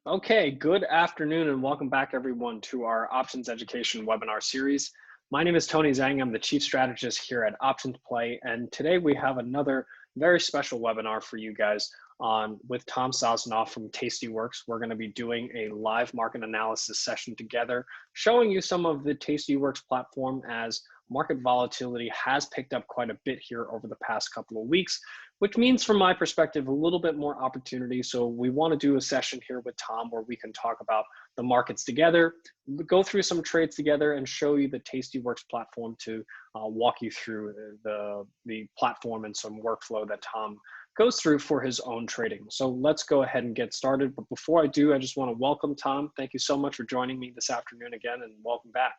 Okay, good afternoon and welcome back everyone to our options education webinar series. My name is Tony Zhang. I'm the Chief Strategist here at OptionsPlay, and today we have another very special webinar for you guys with Tom Sosnoff from tastyworks. We're going to be doing a live market analysis session together, showing you some of the tastyworks platform as market volatility has picked up quite a bit here over the past couple of weeks, which means from my perspective, a little bit more opportunity. So we want to do a session here with Tom where we can talk about the markets together, go through some trades together and show you the tastyworks platform to walk you through the platform and some workflow that Tom goes through for his own trading. So let's go ahead and get started. But before I do, I just want to welcome Tom. Thank you so much for joining me this afternoon again, and welcome back.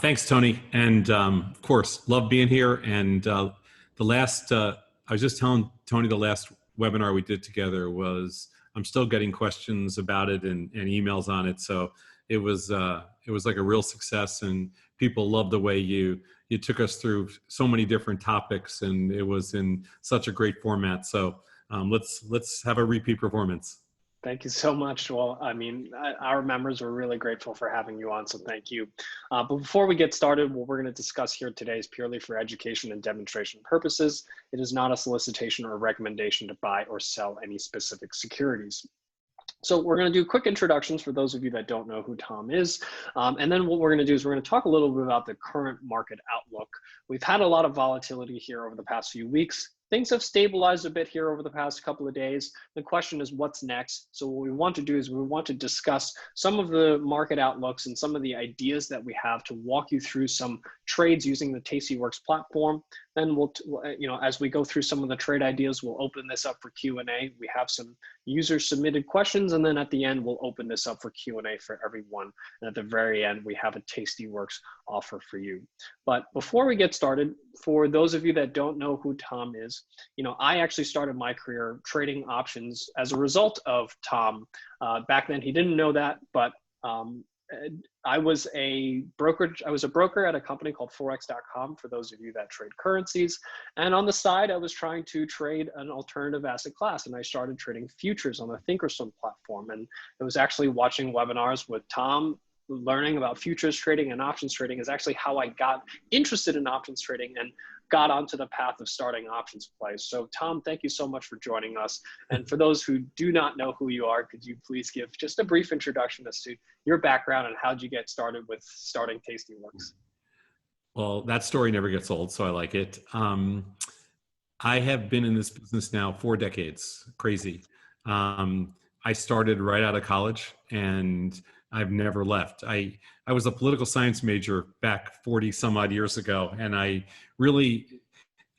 Thanks, Tony. And of course, love being here. And I was just telling Tony the last webinar we did together was, I'm still getting questions about it and emails on it. So it was like a real success, and people loved the way you took us through so many different topics, and it was in such a great format. So let's have a repeat performance. Thank you so much. Well, I mean, our members are really grateful for having you on, so thank you. But before we get started, what we're going to discuss here today is purely for education and demonstration purposes. It is not a solicitation or a recommendation to buy or sell any specific securities. So we're going to do quick introductions for those of you that don't know who Tom is. And then what we're going to do is we're going to talk a little bit about the current market outlook. We've had a lot of volatility here over the past few weeks. Things have stabilized a bit here over the past couple of days. The question is what's next? So what we want to do is we want to discuss some of the market outlooks and some of the ideas that we have to walk you through some trades using the tastyworks platform. Then we'll, as we go through some of the trade ideas, we'll open this up for Q&A. We have some user submitted questions, and then at the end, we'll open this up for Q&A for everyone. And at the very end, we have a tastyworks offer for you. But before we get started, for those of you that don't know who Tom is, I actually started my career trading options as a result of Tom. Back then, he didn't know that, but I was a broker at a company called Forex.com, for those of you that trade currencies. And on the side, I was trying to trade an alternative asset class, and I started trading futures on the Thinkorswim platform. And it was actually watching webinars with Tom, learning about futures trading and options trading is actually how I got interested in options trading and got onto the path of starting OptionsPlay. So Tom, thank you so much for joining us. And for those who do not know who you are, could you please give just a brief introduction as to your background and how'd you get started with starting tastyworks? Well, that story never gets old, so I like it. I have been in this business now 4 decades. Crazy. I started right out of college, and I've never left. I was a political science major back 40 some odd years ago, and I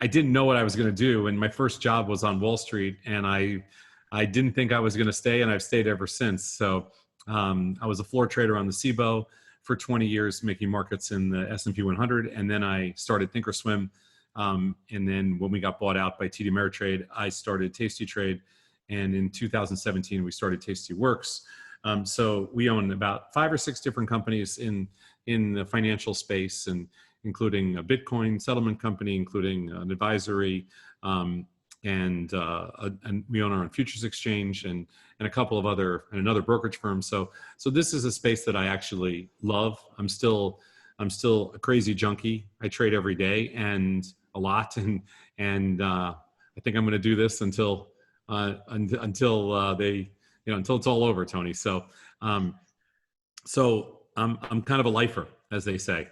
didn't know what I was going to do. And my first job was on Wall Street, and I didn't think I was going to stay, and I've stayed ever since. So I was a floor trader on the CBOE for 20 years, making markets in the S&P 100. And then I started Thinkorswim. And then when we got bought out by TD Ameritrade, I started tastytrade. And in 2017, we started tastyworks. So we own about 5 or 6 different companies in the financial space, and including a Bitcoin settlement company, including an advisory, and we own our own futures exchange and a couple of another brokerage firm. So this is a space that I actually love. I'm still a crazy junkie. I trade every day and a lot, and I think I'm going to do this until it's all over, Tony. So I'm kind of a lifer, as they say.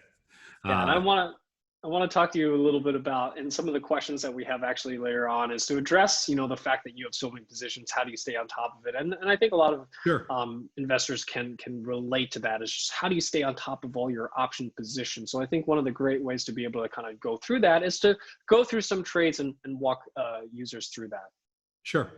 Yeah, and I want to talk to you a little bit about, and some of the questions that we have actually later on is to address, the fact that you have so many positions. How do you stay on top of it? And I think a lot of investors can relate to that. Is just how do you stay on top of all your option positions? So I think one of the great ways to be able to kind of go through that is to go through some trades and walk users through that. Sure.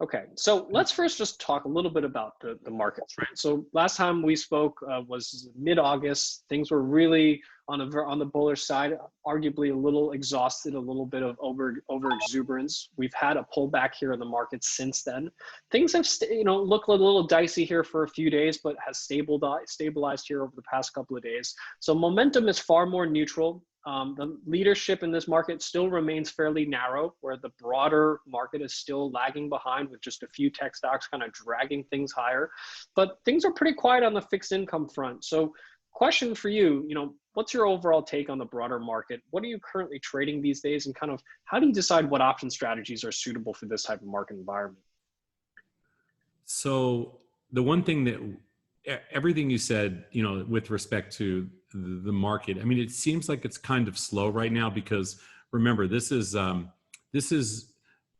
Okay, so let's first just talk a little bit about the markets, right? So last time we spoke was mid-August. Things were really on the bullish side, arguably a little exhausted, a little bit of over exuberance. We've had a pullback here in the market since then. Things have looked a little dicey here for a few days, but has stabilized here over the past couple of days. So momentum is far more neutral. the leadership in this market still remains fairly narrow, where the broader market is still lagging behind with just a few tech stocks kind of dragging things higher. But things are pretty quiet on the fixed income front. So question for you, what's your overall take on the broader market? What are you currently trading these days, and kind of how do you decide what option strategies are suitable for this type of market environment? So the one thing that everything you said, with respect to the market, I mean, it seems like it's kind of slow right now because remember, this is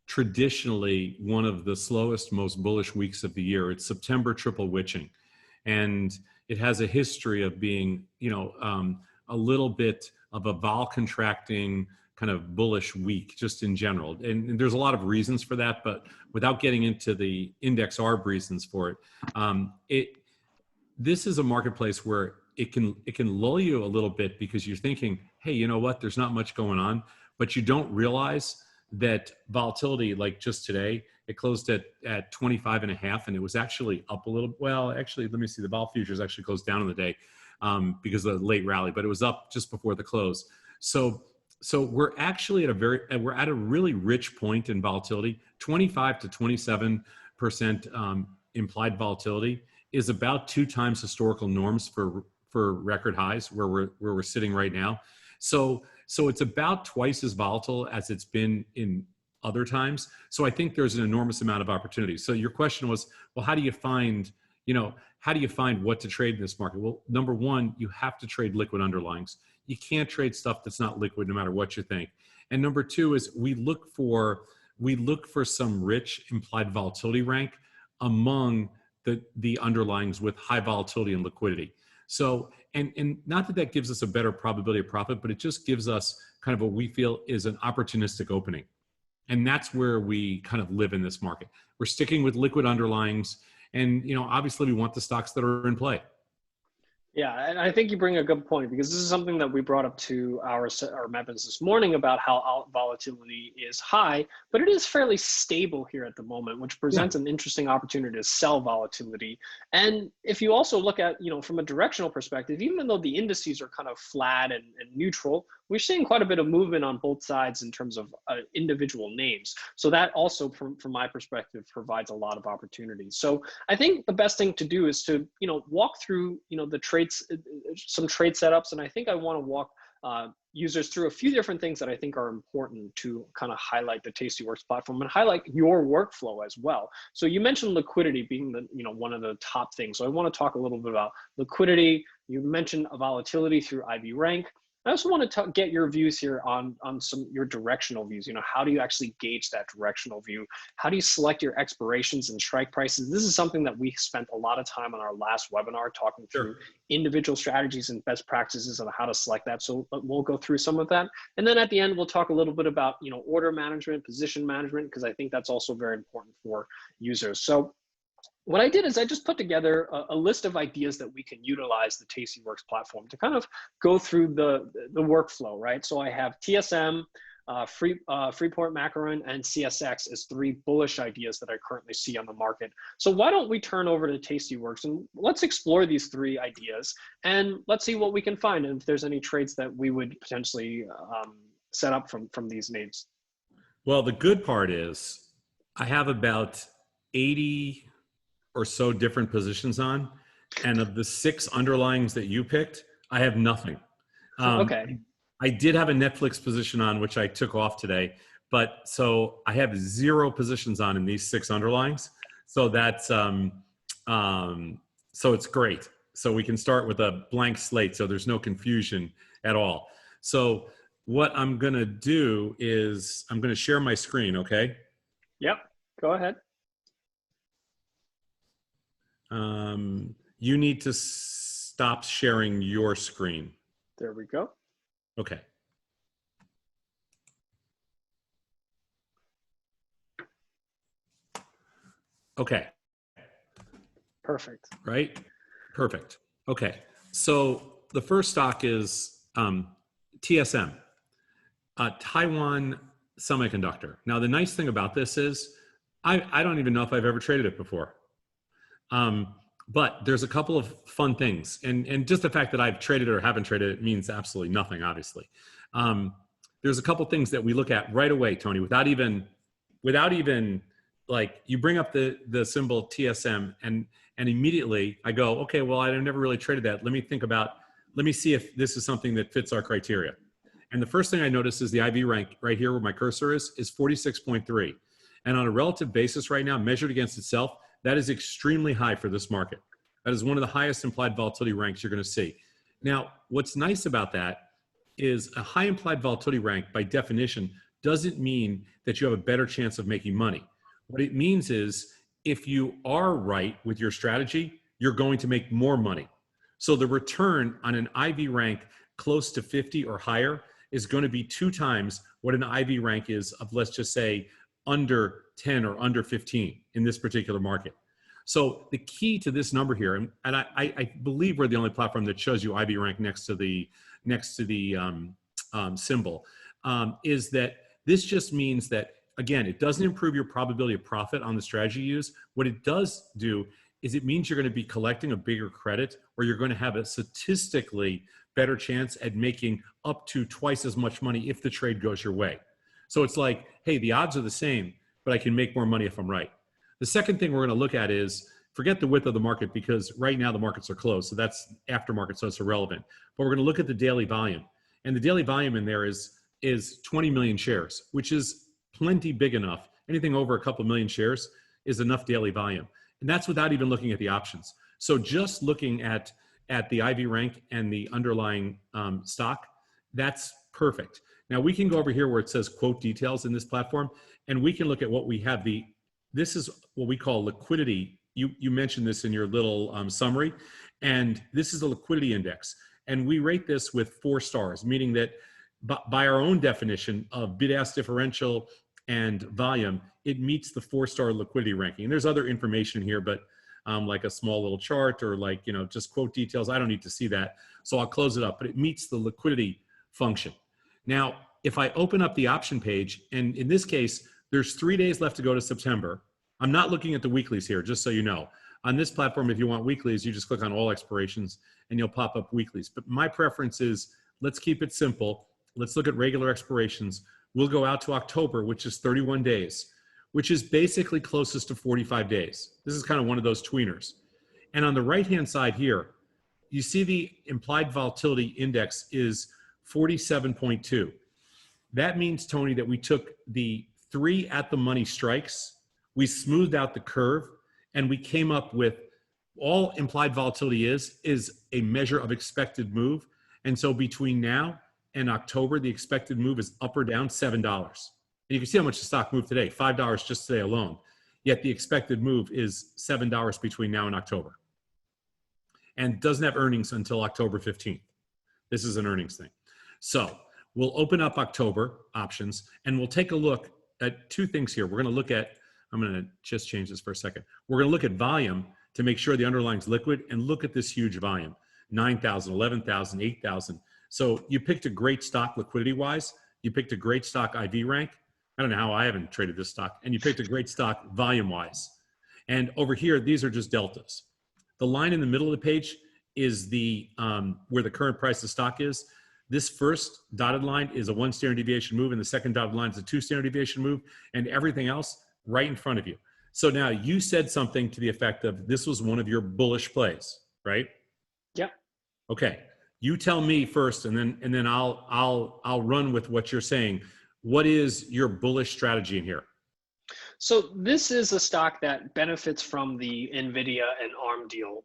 traditionally one of the slowest, most bullish weeks of the year. It's September triple witching, and it has a history of being, a little bit of a vol contracting kind of bullish week just in general. And there's a lot of reasons for that, but without getting into the index arb reasons for it, this is a marketplace where it can lull you a little bit because you're thinking, hey, you know what, there's not much going on, but you don't realize that volatility, like just today, it closed at 25.5, and it was actually up a little. Well, actually, let me see. The vol futures actually closed down on the day because of the late rally, but it was up just before the close. So we're actually we're at a really rich point in volatility. 25 to 27% implied volatility is about 2 times historical norms for record highs where we're sitting right now. So it's about twice as volatile as it's been in other times. So I think there's an enormous amount of opportunity. So your question was, well, how do you find what to trade in this market? Well, number one, you have to trade liquid underlyings. You can't trade stuff that's not liquid no matter what you think. And number two is we look for some rich implied volatility rank among the underlyings with high volatility and liquidity. So, and not that gives us a better probability of profit, but it just gives us kind of what we feel is an opportunistic opening. And that's where we kind of live in this market. We're sticking with liquid underlyings, and obviously we want the stocks that are in play. Yeah, and I think you bring a good point, because this is something that we brought up to our members this morning about how volatility is high, but it is fairly stable here at the moment, which presents an interesting opportunity to sell volatility. And if you also look at, from a directional perspective, even though the indices are kind of flat and neutral, we're seeing quite a bit of movement on both sides in terms of individual names. So that also, from my perspective, provides a lot of opportunities. So I think the best thing to do is to, walk through, the some trade setups. And I think I want to walk users through a few different things that I think are important to kind of highlight the tastyworks platform and highlight your workflow as well. So you mentioned liquidity being one of the top things. So I want to talk a little bit about liquidity. You mentioned volatility through IB rank. I also want to get your views here on your directional views. How do you actually gauge that directional view? How do you select your expirations and strike prices? This is something that we spent a lot of time on our last webinar talking through individual strategies and best practices on how to select that. So we'll go through some of that. And then at the end, we'll talk a little bit about, order management, position management, because I think that's also very important for users. So what I did is I just put together a list of ideas that we can utilize the tastyworks platform to kind of go through the workflow, right? So I have TSM, Freeport Macaron, and CSX as 3 bullish ideas that I currently see on the market. So why don't we turn over to tastyworks and let's explore these 3 ideas, and let's see what we can find, and if there's any trades that we would potentially set up from these names. Well, the good part is I have about 80 or so different positions on, and of the 6 underlyings that you picked, I have nothing. Okay. I did have a Netflix position on, which I took off today, but so I have 0 positions on in these 6 underlyings. So that's so it's great. So we can start with a blank slate, so there's no confusion at all. So what I'm gonna do is I'm gonna share my screen. Okay. Yep. Go ahead. You need to stop sharing your screen. There we go. Okay. Okay. Perfect. Right? Perfect. Okay. So the first stock is TSM, Taiwan Semiconductor. Now, the nice thing about this is I don't even know if I've ever traded it before. But there's a couple of fun things, and just the fact that I've traded or haven't traded it means absolutely nothing, obviously. There's a couple things that we look at right away, Tony, without even like you bring up the symbol TSM, and immediately I go, okay, well, I've never really traded that. Let me see if this is something that fits our criteria. And the first thing I notice is the IV rank right here where my cursor is 46.3. And on a relative basis right now, measured against itself, that is extremely high for this market. That is one of the highest implied volatility ranks you're going to see. Now, what's nice about that is a high implied volatility rank by definition doesn't mean that you have a better chance of making money. What it means is if you are right with your strategy, you're going to make more money. So the return on an IV rank close to 50 or higher is going to be 2 times what an IV rank is of, let's just say, under 10 or under 15 in this particular market. So the key to this number here, and I believe we're the only platform that shows you IV rank next to the symbol, is that this just means that, again, it doesn't improve your probability of profit on the strategy you use. What it does do is it means you're going to be collecting a bigger credit, or you're going to have a statistically better chance at making up to twice as much money if the trade goes your way. So it's like, hey, the odds are the same, but I can make more money if I'm right. The second thing we're going to look at is, forget the width of the market, because right now the markets are closed. So that's aftermarket, so it's irrelevant. But we're going to look at the daily volume. And the daily volume in there is 20 million shares, which is plenty big enough. Anything over a couple million shares is enough daily volume. And that's without even looking at the options. So just looking at the IV rank and the underlying stock, that's perfect. Now we can go over here where it says quote details in this platform, and we can look at what we have. This is what we call liquidity. You mentioned this in your little summary, and this is a liquidity index. And we rate this with 4 stars, meaning that by our own definition of bid-ask differential and volume, it meets the 4-star liquidity ranking. And there's other information here, but like a small little chart or like, just quote details. I don't need to see that. So I'll close it up, but it meets the liquidity function. Now, if I open up the option page, and in this case, there's 3 days left to go to September. I'm not looking at the weeklies here, just so you know. On this platform, if you want weeklies, you just click on all expirations and you'll pop up weeklies. But my preference is, let's keep it simple. Let's look at regular expirations. We'll go out to October, which is 31 days, which is basically closest to 45 days. This is kind of one of those tweeners. And on the right-hand side here, you see the implied volatility index is 47.2. That means, Tony, that we took the 3 at-the-money strikes, we smoothed out the curve, and we came up with all implied volatility is a measure of expected move. And so between now and October, the expected move is up or down $7. And you can see how much the stock moved today, $5 just today alone. Yet the expected move is $7 between now and October. And doesn't have earnings until October 15th. This is an earnings thing. So we'll open up October options and we'll take a look at 2 things here. We're going to look at, I'm going to just change this for a second. We're going to look at volume to make sure the underlying's liquid, and look at this huge volume, 9,000, 11,000, 8,000. So you picked a great stock liquidity-wise. You picked a great stock IV rank. I don't know how I haven't traded this stock. And you picked a great stock volume-wise. And over here, these are just deltas. The line in the middle of the page is the where the current price of stock is. This first dotted line is a 1 standard deviation move, and the second dotted line is a 2 standard deviation move, and everything else right in front of you. So now you said something to the effect of this was one of your bullish plays, right? Yeah. Okay. You tell me first, and then I'll run with what you're saying. What is your bullish strategy in here? So this is a stock that benefits from the NVIDIA and ARM deal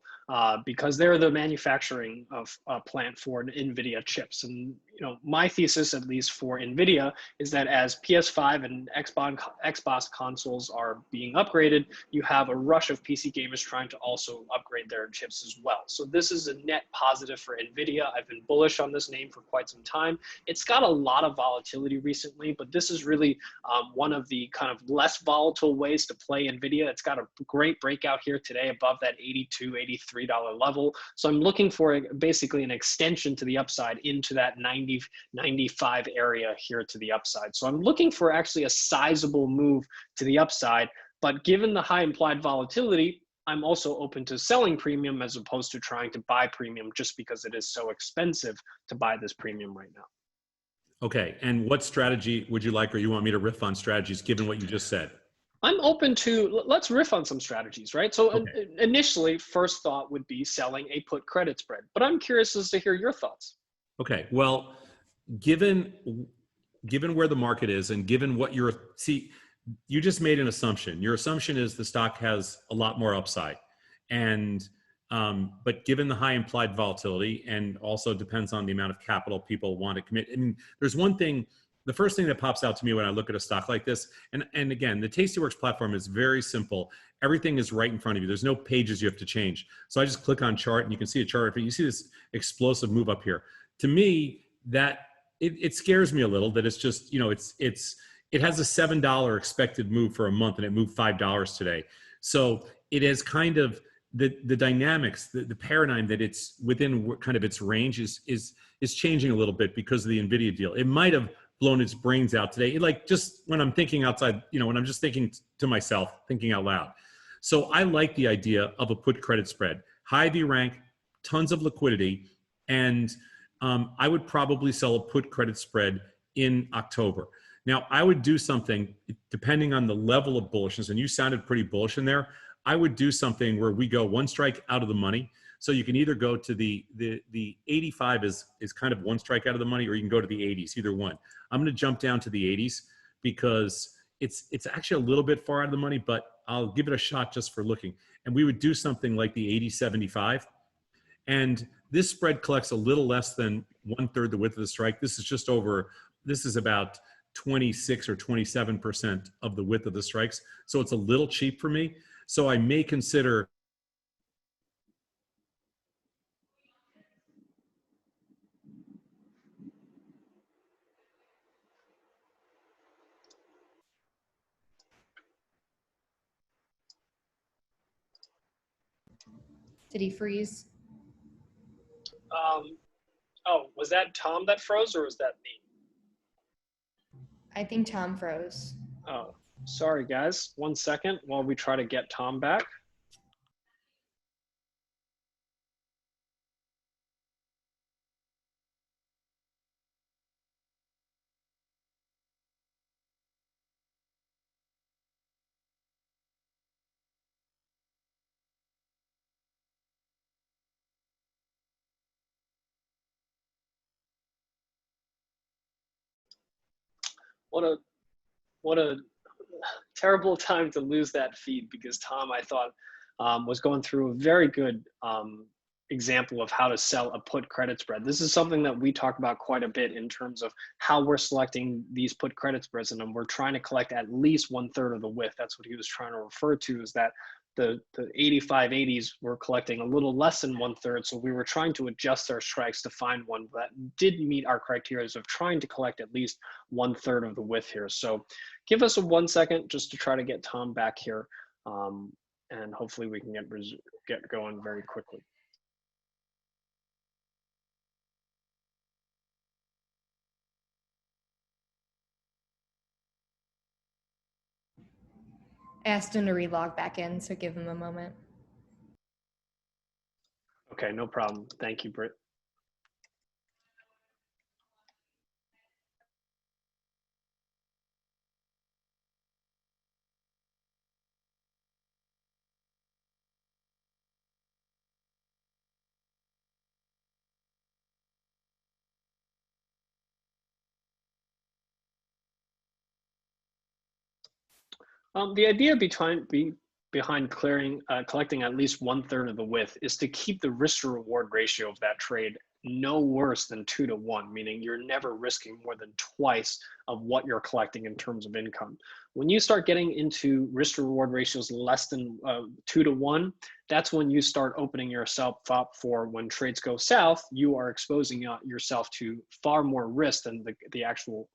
because they're the manufacturing of plant for NVIDIA chips. And my thesis, at least for NVIDIA, is that as PS5 and Xbox consoles are being upgraded, you have a rush of PC gamers trying to also upgrade their chips as well. So this is a net positive for NVIDIA. I've been bullish on this name for quite some time. It's got a lot of volatility recently, but this is really one of the kind of less volatile ways to play NVIDIA. It's got a great breakout here today above that $82, $83 level. So I'm looking for basically an extension to the upside into that 90, 95 area here to the upside. So I'm looking for actually a sizable move to the upside, but given the high implied volatility, I'm also open to selling premium as opposed to trying to buy premium just because it is so expensive to buy this premium right now. Okay, and what strategy would you like, or you want me to riff on strategies given what you just said? I'm open to, let's riff on some strategies, right? So Okay. initially, first thought would be selling a put credit spread, but I'm curious as to hear your thoughts. Okay. Well, given where the market is and given what you just made an assumption. Your assumption is the stock has a lot more upside, and but given the high implied volatility, and also depends on the amount of capital people want to commit. I mean, there's one thing. The first thing that pops out to me when I look at a stock like this, and again, the tastyworks platform is very simple. Everything is right in front of you. There's no pages you have to change. So I just click on chart, and you can see a chart. You see this explosive move up here. To me, that it scares me a little that it's just, it has a $7 expected move for a month, and it moved $5 today. So it is kind of the dynamics, the paradigm that it's within kind of its range is changing a little bit because of the NVIDIA deal. It might have blown its brains out today. Like, just when I'm thinking outside, when I'm just thinking to myself, thinking out loud. So I like the idea of a put credit spread, high V rank, tons of liquidity, and I would probably sell a put credit spread in October. Now, I would do something depending on the level of bullishness, and you sounded pretty bullish in there. I would do something where we go one strike out of the money. So you can either go to the 85 is kind of one strike out of the money, or you can go to the 80s, either one. I'm going to jump down to the 80s because it's actually a little bit far out of the money, but I'll give it a shot just for looking. And we would do something like the 80-75. And this spread collects a little less than 1/3 the width of the strike. This is about 26 or 27% of the width of the strikes. So it's a little cheap for me. So I may consider Did he freeze? Oh, was that Tom that froze, or was that me? I think Tom froze. Oh, sorry guys. 1 second while we try to get Tom back. What a terrible time to lose that feed, because Tom, I thought, was going through a very good example of how to sell a put credit spread. This is something that we talk about quite a bit in terms of how we're selecting these put credit spreads, and we're trying to collect at least 1/3 of the width. That's what he was trying to refer to, is that the 85-80s were collecting a little less than 1/3. So we were trying to adjust our strikes to find one that did meet our criteria of trying to collect at least 1/3 of the width here. So give us 1 second just to try to get Tom back here. And hopefully we can get going very quickly. I asked him to relog back in, so give him a moment. Okay, no problem. Thank you, Britt. The idea behind collecting at least 1/3 of the width is to keep the risk to reward ratio of that trade no worse than 2-to-1, meaning you're never risking more than twice of what you're collecting in terms of income. When you start getting into risk to reward ratios less than 2-to-1, that's when you start opening yourself up for, when trades go south, you are exposing yourself to far more risk than the actual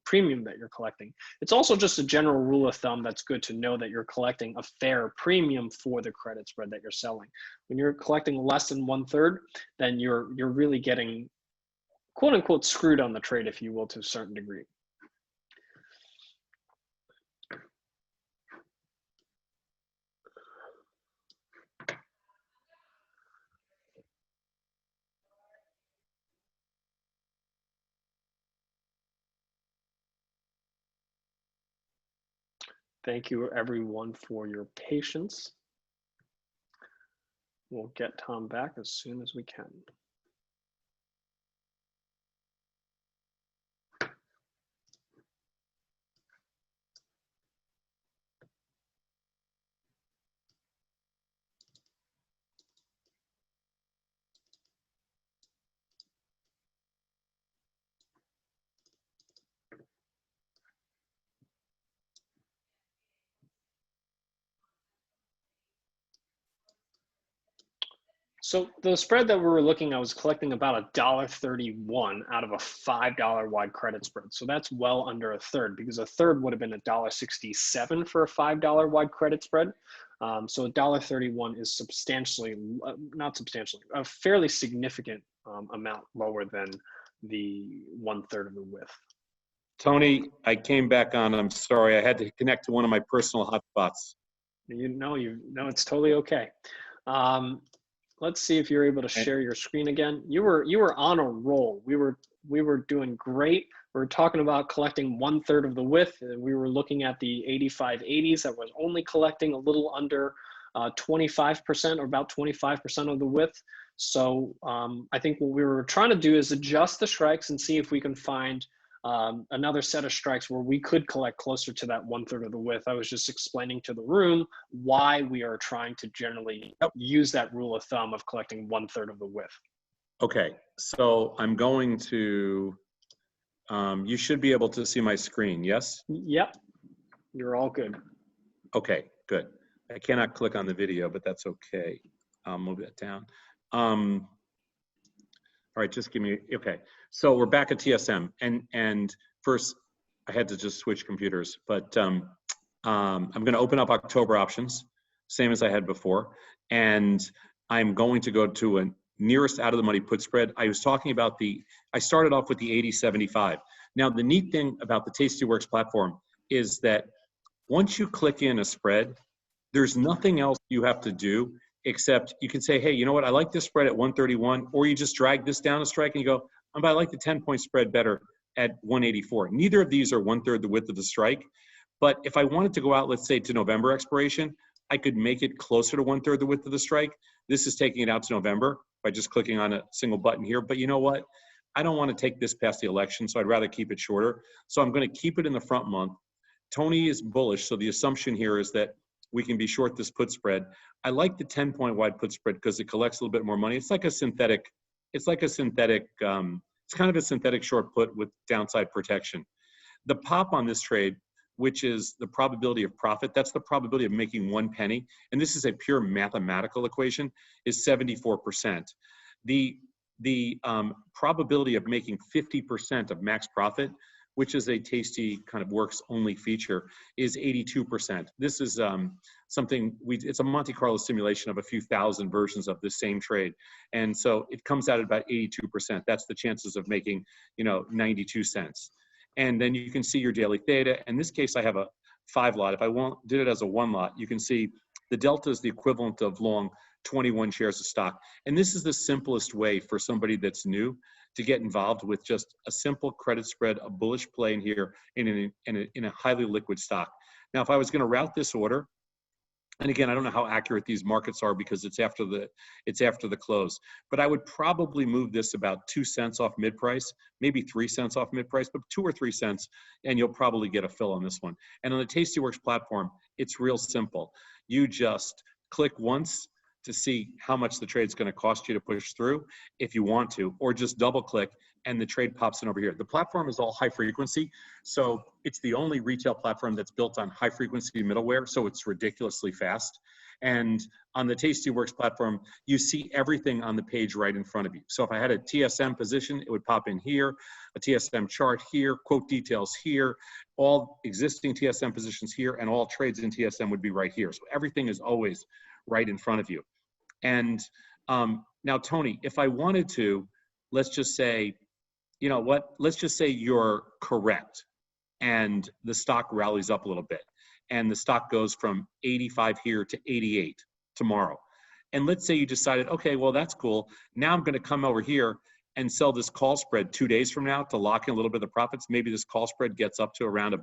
premium that you're collecting. It's also just a general rule of thumb that's good to know, that you're collecting a fair premium for the credit spread that you're selling. When you're collecting less than 1/3, then you're really getting, quote unquote, screwed on the trade, if you will, to a certain degree. Thank you everyone for your patience. We'll get Tom back as soon as we can. So the spread that we were looking at was collecting about $1.31 out of a $5 wide credit spread. So that's well under a third, because a third would have been $1.67 for a $5 wide credit spread. So $1.31 is substantially, not substantially, a fairly significant amount lower than the 1/3 of the width. Tony, I came back on. I'm sorry. I had to connect to one of my personal hotspots. You know, it's totally okay. Let's see if you're able to share your screen again. You were on a roll. We were doing great. We were talking about collecting 1/3 of the width, and we were looking at the 8580s that was only collecting a little under 25% or about 25% of the width. So I think what we were trying to do is adjust the strikes and see if we can find another set of strikes where we could collect closer to that 1/3 of the width. I was just explaining to the room why we are trying to generally use that rule of thumb of collecting 1/3 of the width. Okay, so I'm going to, you should be able to see my screen, yes? Yep, you're all good. Okay, good. I cannot click on the video, but that's okay. I'll move that down. All right, just give me, okay. So we're back at TSM, and first I had to just switch computers, but I'm gonna open up October options, same as I had before, and I'm going to go to a nearest out of the money put spread. I was talking about I started off with the 80-75. Now the neat thing about the tastyworks platform is that once you click in a spread, there's nothing else you have to do except you can say, hey, you know what, I like this spread at 131, or you just drag this down a strike and you go, I like the 10-point spread better at 184. Neither of these are 1/3 the width of the strike, but if I wanted to go out, let's say to November expiration, I could make it closer to 1/3 the width of the strike. This is taking it out to November by just clicking on a single button here, but you know what? I don't want to take this past the election, so I'd rather keep it shorter. So I'm going to keep it in the front month. Tony is bullish, so the assumption here is that we can be short this put spread. I like the 10-point wide put spread because it collects a little bit more money. It's like a synthetic, it's kind of a synthetic short put with downside protection. The pop on this trade, which is the probability of profit, that's the probability of making 1 penny, and this is a pure mathematical equation, is 74%. The probability of making 50% of max profit, which is a tasty kind of works only feature, is 82%. This is something, it's a Monte Carlo simulation of a few thousand versions of the same trade. And so it comes out at about 82%. That's the chances of making, 92 cents. And then you can see your daily theta. In this case, I have a 5 lot. If I did it as a 1 lot, you can see the delta is the equivalent of long 21 shares of stock. And this is the simplest way for somebody that's new to get involved with just a simple credit spread, a bullish play in here in a highly liquid stock. Now, if I was going to route this order, and again, I don't know how accurate these markets are because it's after the close, but I would probably move this about 2 cents off mid price, maybe 3 cents off mid price, but 2 or 3 cents, and you'll probably get a fill on this one. And on the tastyworks platform, it's real simple. You just click once to see how much the trade's going to cost you to push through if you want to, or just double click and the trade pops in over here. The platform is all high frequency. So it's the only retail platform that's built on high frequency middleware. So it's ridiculously fast. And on the tastyworks platform, you see everything on the page right in front of you. So if I had a TSM position, it would pop in here, a TSM chart here, quote details here, all existing TSM positions here, and all trades in TSM would be right here. So everything is always right in front of you. And now, Tony, if I wanted to, let's just say, let's just say you're correct and the stock rallies up a little bit and the stock goes from 85 here to 88 tomorrow. And let's say you decided, okay, well, that's cool. Now I'm going to come over here and sell this call spread 2 days from now to lock in a little bit of the profits. Maybe this call spread gets up to around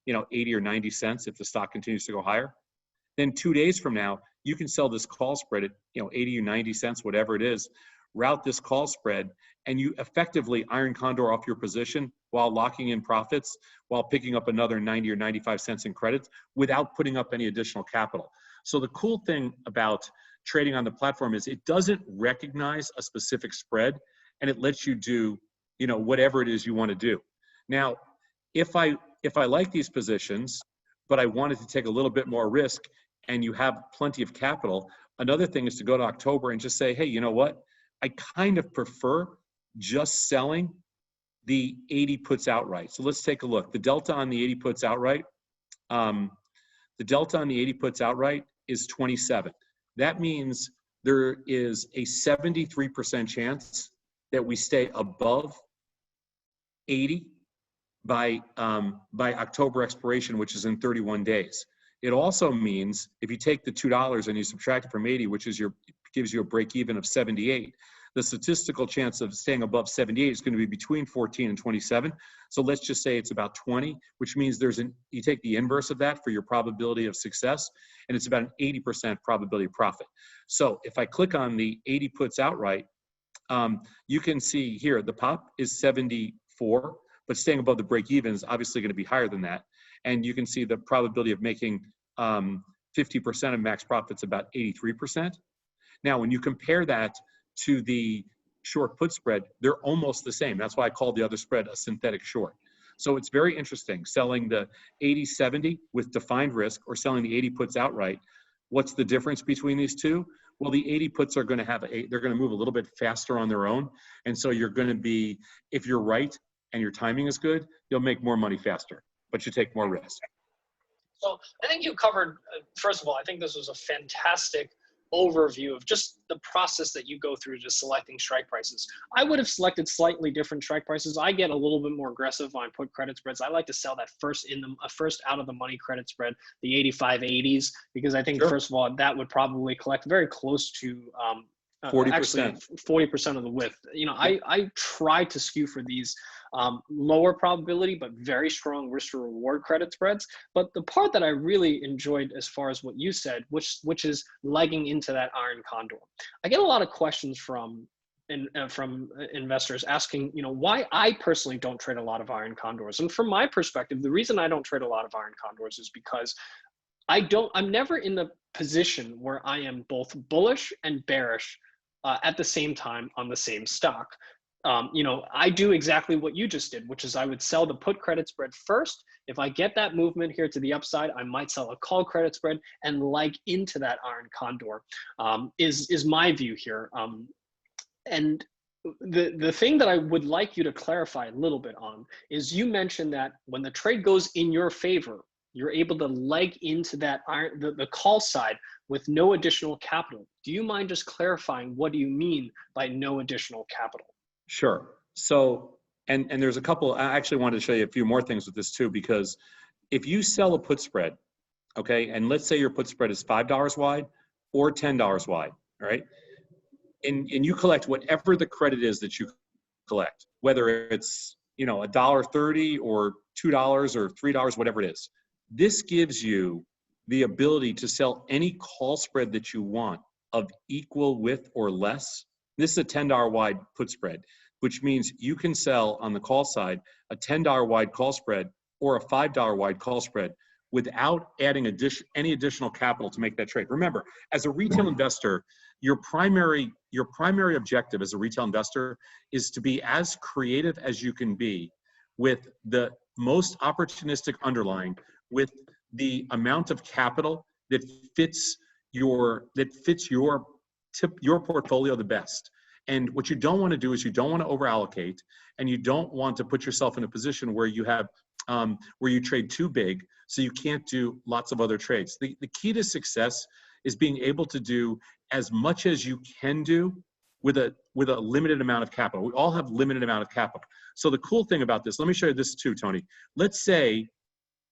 80 or 90 cents if the stock continues to go higher. Then 2 days from now, you can sell this call spread at 80 or 90 cents, whatever it is, route this call spread, and you effectively iron condor off your position while locking in profits, while picking up another 90 or 95 cents in credits without putting up any additional capital. So the cool thing about trading on the platform is it doesn't recognize a specific spread, and it lets you do whatever it is you want to do. Now, if I like these positions, but I wanted to take a little bit more risk, and you have plenty of capital, another thing is to go to October and just say, hey, you know what? I kind of prefer just selling the 80 puts outright. So let's take a look. The delta on the 80 puts outright, is 27. That means there is a 73% chance that we stay above 80 by October expiration, which is in 31 days. It also means if you take the $2 and you subtract it from 80, which is gives you a break even of 78, the statistical chance of staying above 78 is going to be between 14 and 27. So let's just say it's about 20, which means you take the inverse of that for your probability of success, and it's about an 80% probability of profit. So if I click on the 80 puts outright, you can see here the pop is 74, but staying above the break even is obviously going to be higher than that. And you can see the probability of making 50% of max profits about 83%. Now, when you compare that to the short put spread, they're almost the same. That's why I call the other spread a synthetic short. So it's very interesting selling the 80-70 with defined risk or selling the 80 puts outright. What's the difference between these two? Well, the 80 puts are going to they're going to move a little bit faster on their own. And so you're going to be, if you're right and your timing is good, you'll make more money faster, but you take more risk. So I think you covered, first of all, I think this was a fantastic overview of just the process that you go through to selecting strike prices. I would have selected slightly different strike prices. I get a little bit more aggressive on put credit spreads. I like to sell that first out of the money credit spread, the 85-80s, because I think first of all, that would probably collect very close to 40%. Actually 40% of the width. I try to skew for these lower probability but very strong risk to reward credit spreads. But the part that I really enjoyed as far as what you said, which is legging into that iron condor. I get a lot of questions from investors asking, why I personally don't trade a lot of iron condors. And from my perspective, the reason I don't trade a lot of iron condors is because I'm never in the position where I am both bullish and bearish at the same time on the same stock. I do exactly what you just did, which is I would sell the put credit spread first. If I get that movement here to the upside, I might sell a call credit spread and leg into that iron condor, is my view here. And the thing that I would like you to clarify a little bit on is you mentioned that when the trade goes in your favor, you're able to leg into that the call side with no additional capital. Do you mind just clarifying what do you mean by no additional capital? Sure. So, and there's a couple, I actually wanted to show you a few more things with this too, because if you sell a put spread, okay, and let's say your put spread is $5 wide or $10 wide, right? And you collect whatever the credit is that you collect, whether it's, $1.30 or $2 or $3, whatever it is. This gives you the ability to sell any call spread that you want of equal width or less. This is a $10 wide put spread, which means you can sell on the call side a $10 wide call spread or a $5 wide call spread without adding any additional capital to make that trade. Remember, as a retail investor, your primary objective as a retail investor is to be as creative as you can be with the most opportunistic underlying, with the amount of capital that fits your portfolio the best. And what you don't want to do is you don't want to over allocate, and you don't want to put yourself in a position where you have where you trade too big, so you can't do lots of other trades. The key to success is being able to do as much as you can do with a limited amount of capital. We all have limited amount of capital. So the cool thing about this, let me show you this too, Tony. Let's say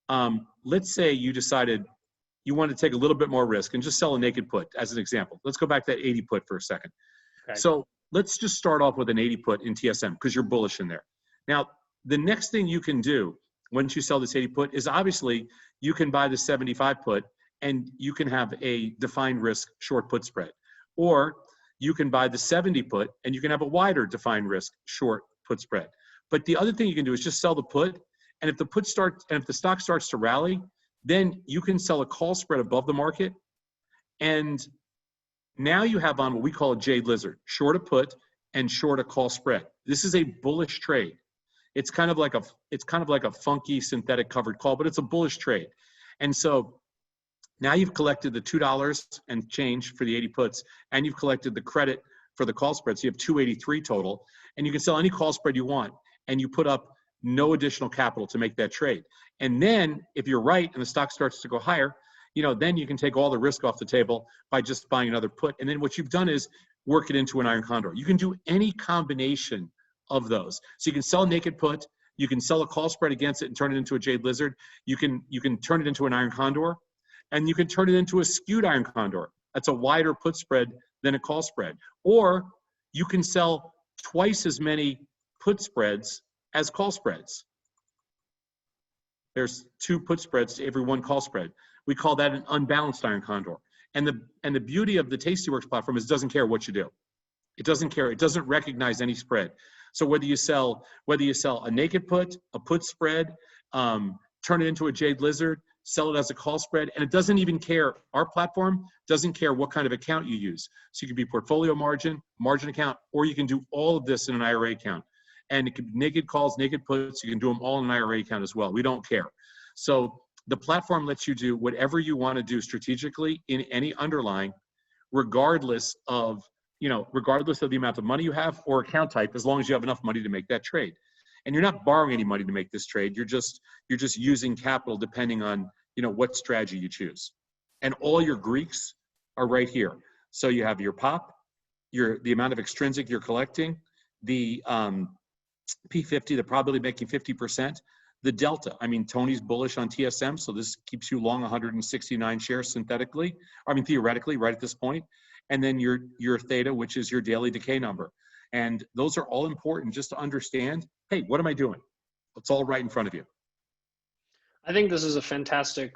you decided you want to take a little bit more risk and just sell a naked put as an example. Let's go back to that 80 put for a second. Okay. So let's just start off with an 80 put in TSM because you're bullish in there. Now, the next thing you can do once you sell this 80 put is obviously you can buy the 75 put and you can have a defined risk short put spread. Or you can buy the 70 put and you can have a wider defined risk short put spread. But the other thing you can do is just sell the put. And if the put starts, and if the stock starts to rally, then you can sell a call spread above the market. And now you have on what we call a jade lizard, short a put and short a call spread. This is a bullish trade. It's kind of like a funky synthetic covered call, but it's a bullish trade. And so now you've collected the $2 and change for the 80 puts, and you've collected the credit for the call spread. So you have 283 total, and you can sell any call spread you want, and you put up no additional capital to make that trade. And then if you're right and the stock starts to go higher, then you can take all the risk off the table by just buying another put. And then what you've done is work it into an iron condor. You can do any combination of those. So you can sell a naked put, you can sell a call spread against it and turn it into a jade lizard. You can turn it into an iron condor, and you can turn it into a skewed iron condor. That's a wider put spread than a call spread. Or you can sell twice as many put spreads as call spreads. There's 2 put spreads to every 1 call spread. We call that an unbalanced iron condor. And the beauty of the tastyworks platform is it doesn't care what you do. It doesn't care. It doesn't recognize any spread. So whether you sell a naked put, a put spread, turn it into a jade lizard, sell it as a call spread, and it doesn't even care. Our platform doesn't care what kind of account you use. So you can be portfolio margin account, or you can do all of this in an IRA account. And it could be naked calls, naked puts. You can do them all in an IRA account as well. We don't care. So the platform lets you do whatever you want to do strategically in any underlying, regardless of the amount of money you have or account type, as long as you have enough money to make that trade. And you're not borrowing any money to make this trade. You're just using capital depending on what strategy you choose. And all your Greeks are right here. So you have your pop, the amount of extrinsic you're collecting, the P50, the probability of making 50%, the delta. I mean, Tony's bullish on TSM, so this keeps you long 169 shares theoretically, right at this point. And then your theta, which is your daily decay number. And those are all important just to understand, hey, what am I doing? It's all right in front of you. I think this is a fantastic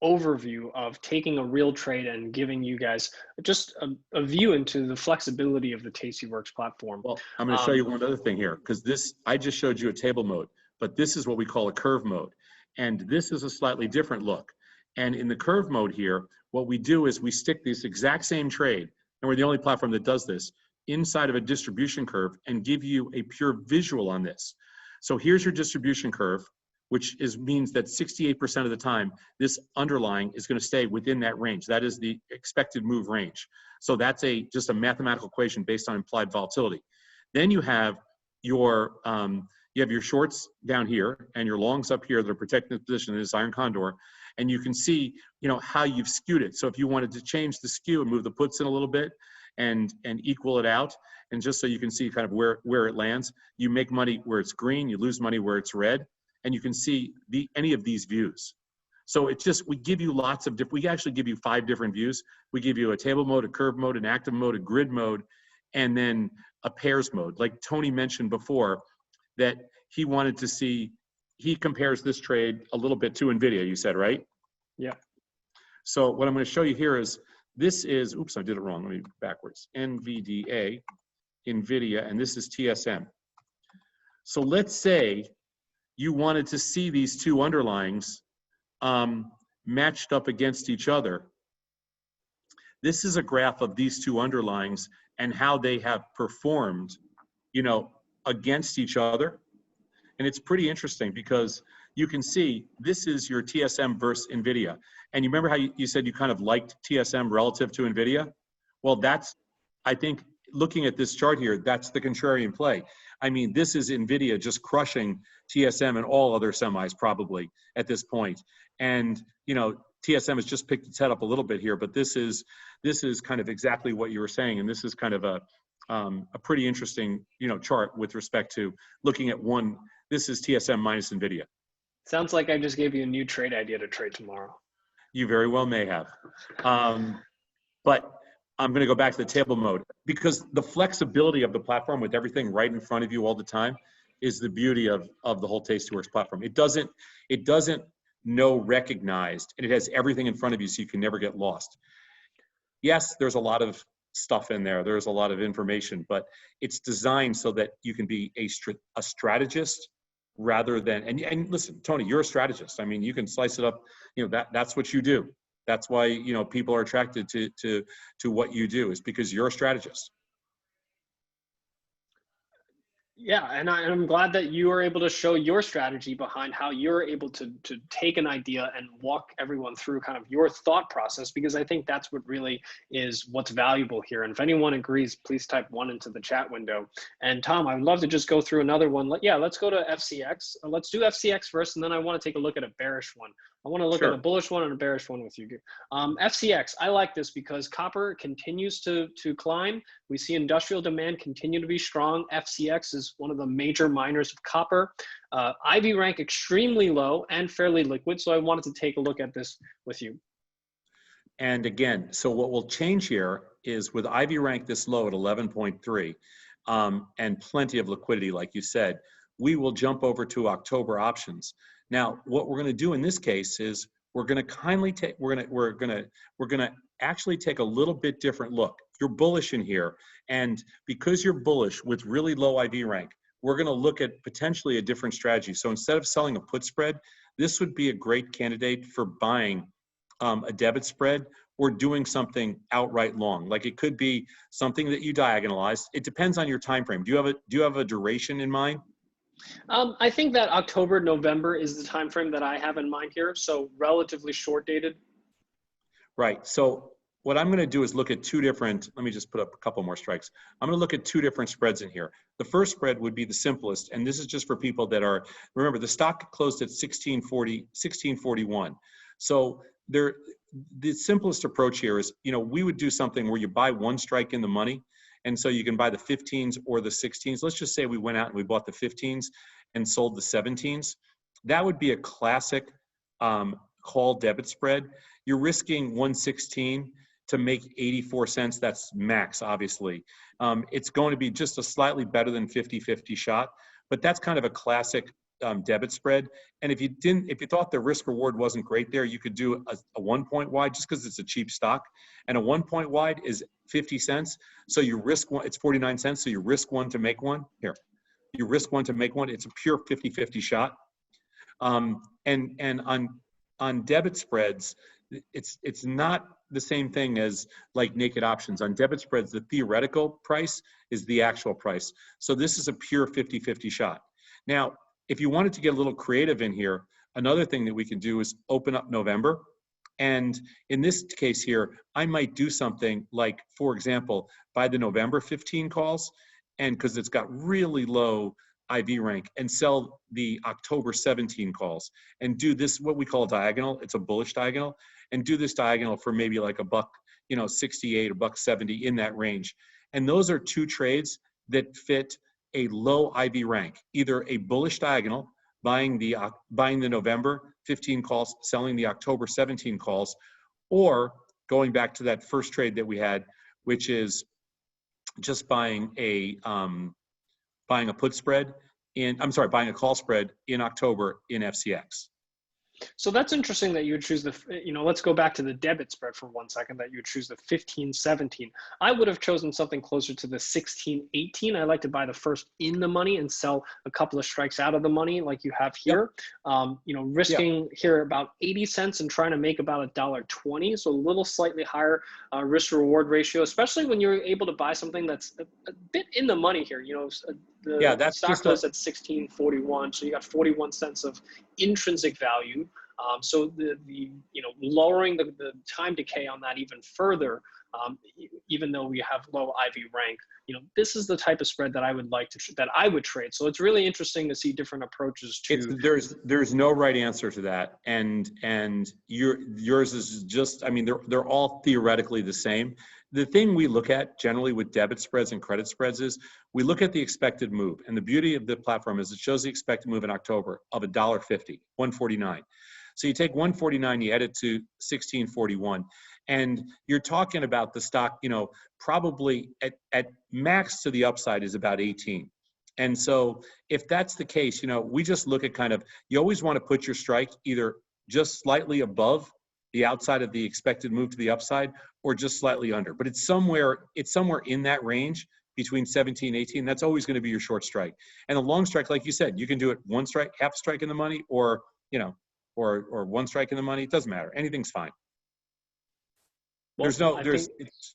overview of taking a real trade and giving you guys just a view into the flexibility of the tastyworks platform. Well, I'm going to show you one other thing here, because I just showed you a table mode, but this is what we call a curve mode. And this is a slightly different look. And in the curve mode here, what we do is we stick this exact same trade, and we're the only platform that does this, inside of a distribution curve and give you a pure visual on this. So here's your distribution curve, which means that 68% of the time, this underlying is going to stay within that range. That is the expected move range. So that's just a mathematical equation based on implied volatility. Then you have your shorts down here and your longs up here that are protecting the position in this iron condor. And you can see, how you've skewed it. So if you wanted to change the skew and move the puts in a little bit and equal it out, and just so you can see kind of where it lands, you make money where it's green, you lose money where it's red, and you can see any of these views. So we give you lots of we actually give you 5 different views. We give you a table mode, a curve mode, an active mode, a grid mode, and then a pairs mode. Like Tony mentioned before, that he compares this trade a little bit to NVIDIA, you said, right? Yeah. So what I'm going to show you here is, oops, I did it wrong. Let me backwards. NVDA, NVIDIA, and this is TSM. So let's say you wanted to see these 2 underlyings matched up against each other. This is a graph of these 2 underlyings and how they have performed, against each other. And it's pretty interesting because you can see this is your TSM versus NVIDIA. And you remember how you said you kind of liked TSM relative to NVIDIA? Well, I think, looking at this chart here, that's the contrarian play. I mean, this is NVIDIA just crushing TSM and all other semis probably at this point. And, TSM has just picked its head up a little bit here, but this is kind of exactly what you were saying. And this is kind of a pretty interesting, chart with respect to looking at one. This is TSM minus NVIDIA. Sounds like I just gave you a new trade idea to trade tomorrow. You very well may have. But I'm going to go back to the table mode, because the flexibility of the platform with everything right in front of you all the time is the beauty of the whole tastyworks platform. It doesn't know recognized, and it has everything in front of you so you can never get lost. Yes, there's a lot of stuff in there. There's a lot of information, but it's designed so that you can be a strategist rather than, and listen, Tony, you're a strategist. I mean, you can slice it up, that's what you do. That's why, people are attracted to what you do, is because you're a strategist. Yeah, and I'm glad that you are able to show your strategy behind how you're able to take an idea and walk everyone through kind of your thought process, because I think that's what really is what's valuable here. And if anyone agrees, please type 1 into the chat window. And Tom, I would love to just go through another one. Yeah, let's go to FCX. Let's do FCX first, and then I want to take a look at a bearish one. I want to look at a bullish one and a bearish one with you. FCX, I like this because copper continues to climb. We see industrial demand continue to be strong. FCX is one of the major miners of copper. IV rank extremely low and fairly liquid. So I wanted to take a look at this with you. And again, so what will change here is with IV rank this low at 11.3 and plenty of liquidity, like you said, we will jump over to October options. Now, what we're going to do in this case is we're going to actually take a little bit different look. You're bullish in here, and because you're bullish with really low IV rank, we're going to look at potentially a different strategy. So instead of selling a put spread, this would be a great candidate for buying a debit spread or doing something outright long. Like it could be something that you diagonalize. It depends on your time frame. Do you have a duration in mind? I think that October, November is the time frame that I have in mind here. So relatively short dated. Right. So what I'm going to do is look at two different, let me just put up a couple more strikes. I'm going to look at two different spreads in here. The first spread would be the simplest, and this is just for people that are, remember the stock closed at 1641. So the simplest approach here is, we would do something where you buy one strike in the money. And so you can buy the 15s or the 16s. Let's just say we went out and we bought the 15s and sold the 17s. That would be a classic call debit spread. You're risking 116 to make 84 cents. That's max, obviously. It's going to be just a slightly better than 50-50 shot, but that's kind of a classic debit spread. And if you thought the risk reward wasn't great there, you could do a 1 point wide just because it's a cheap stock. And a 1 point wide is 50 cents. So you risk one, it's 49 cents. So you risk one to make one. Here, you risk one to make one. It's a pure 50-50 shot. And on debit spreads, it's not the same thing as like naked options. On debit spreads, the theoretical price is the actual price. So this is a pure 50-50 shot. Now, if you wanted to get a little creative in here, another thing that we can do is open up November. And in this case here, I might do something like, for example, buy the November 15 calls, and because it's got really low IV rank, and sell the October 17 calls, and do this, what we call a diagonal. It's a bullish diagonal, and do this diagonal for maybe like $1.68 or $1.70 in that range. And those are two trades that fit a low IV rank, either a bullish diagonal, buying the November 15 calls, selling the October 17 calls, or going back to that first trade that we had, which is just buying a put spread buying a call spread in October in FCX. So that's interesting that you would choose let's go back to the debit spread for 1 second, that you would choose the 15-17. I would have chosen something closer to the 16-18. I like to buy the first in the money and sell a couple of strikes out of the money like you have here. Yep. Risking here about 80 cents and trying to make about $1.20. So a little slightly higher risk reward ratio, especially when you're able to buy something that's a bit in the money here. The stock closed at 1641, so you got 41 cents of intrinsic value. So the lowering the time decay on that even further, even though we have low IV rank, this is the type of spread that I would I would trade. So it's really interesting to see different approaches to. There's no right answer to that, and yours is just, they're all theoretically the same. The thing we look at generally with debit spreads and credit spreads is we look at the expected move. And the beauty of the platform is it shows the expected move in October of $1.50, 149. So you take 149, you add it to 1641, and you're talking about the stock, probably at max to the upside is about 18. And so if that's the case, you know, we just look at kind of, you always want to put your strike either just slightly above the outside of the expected move to the upside or just slightly under, but it's somewhere in that range between 17 and 18. That's always going to be your short strike. And a long strike, like you said, you can do it one strike, half strike in the money, or, you know, or one strike in the money. It doesn't matter. Anything's fine. Well, It's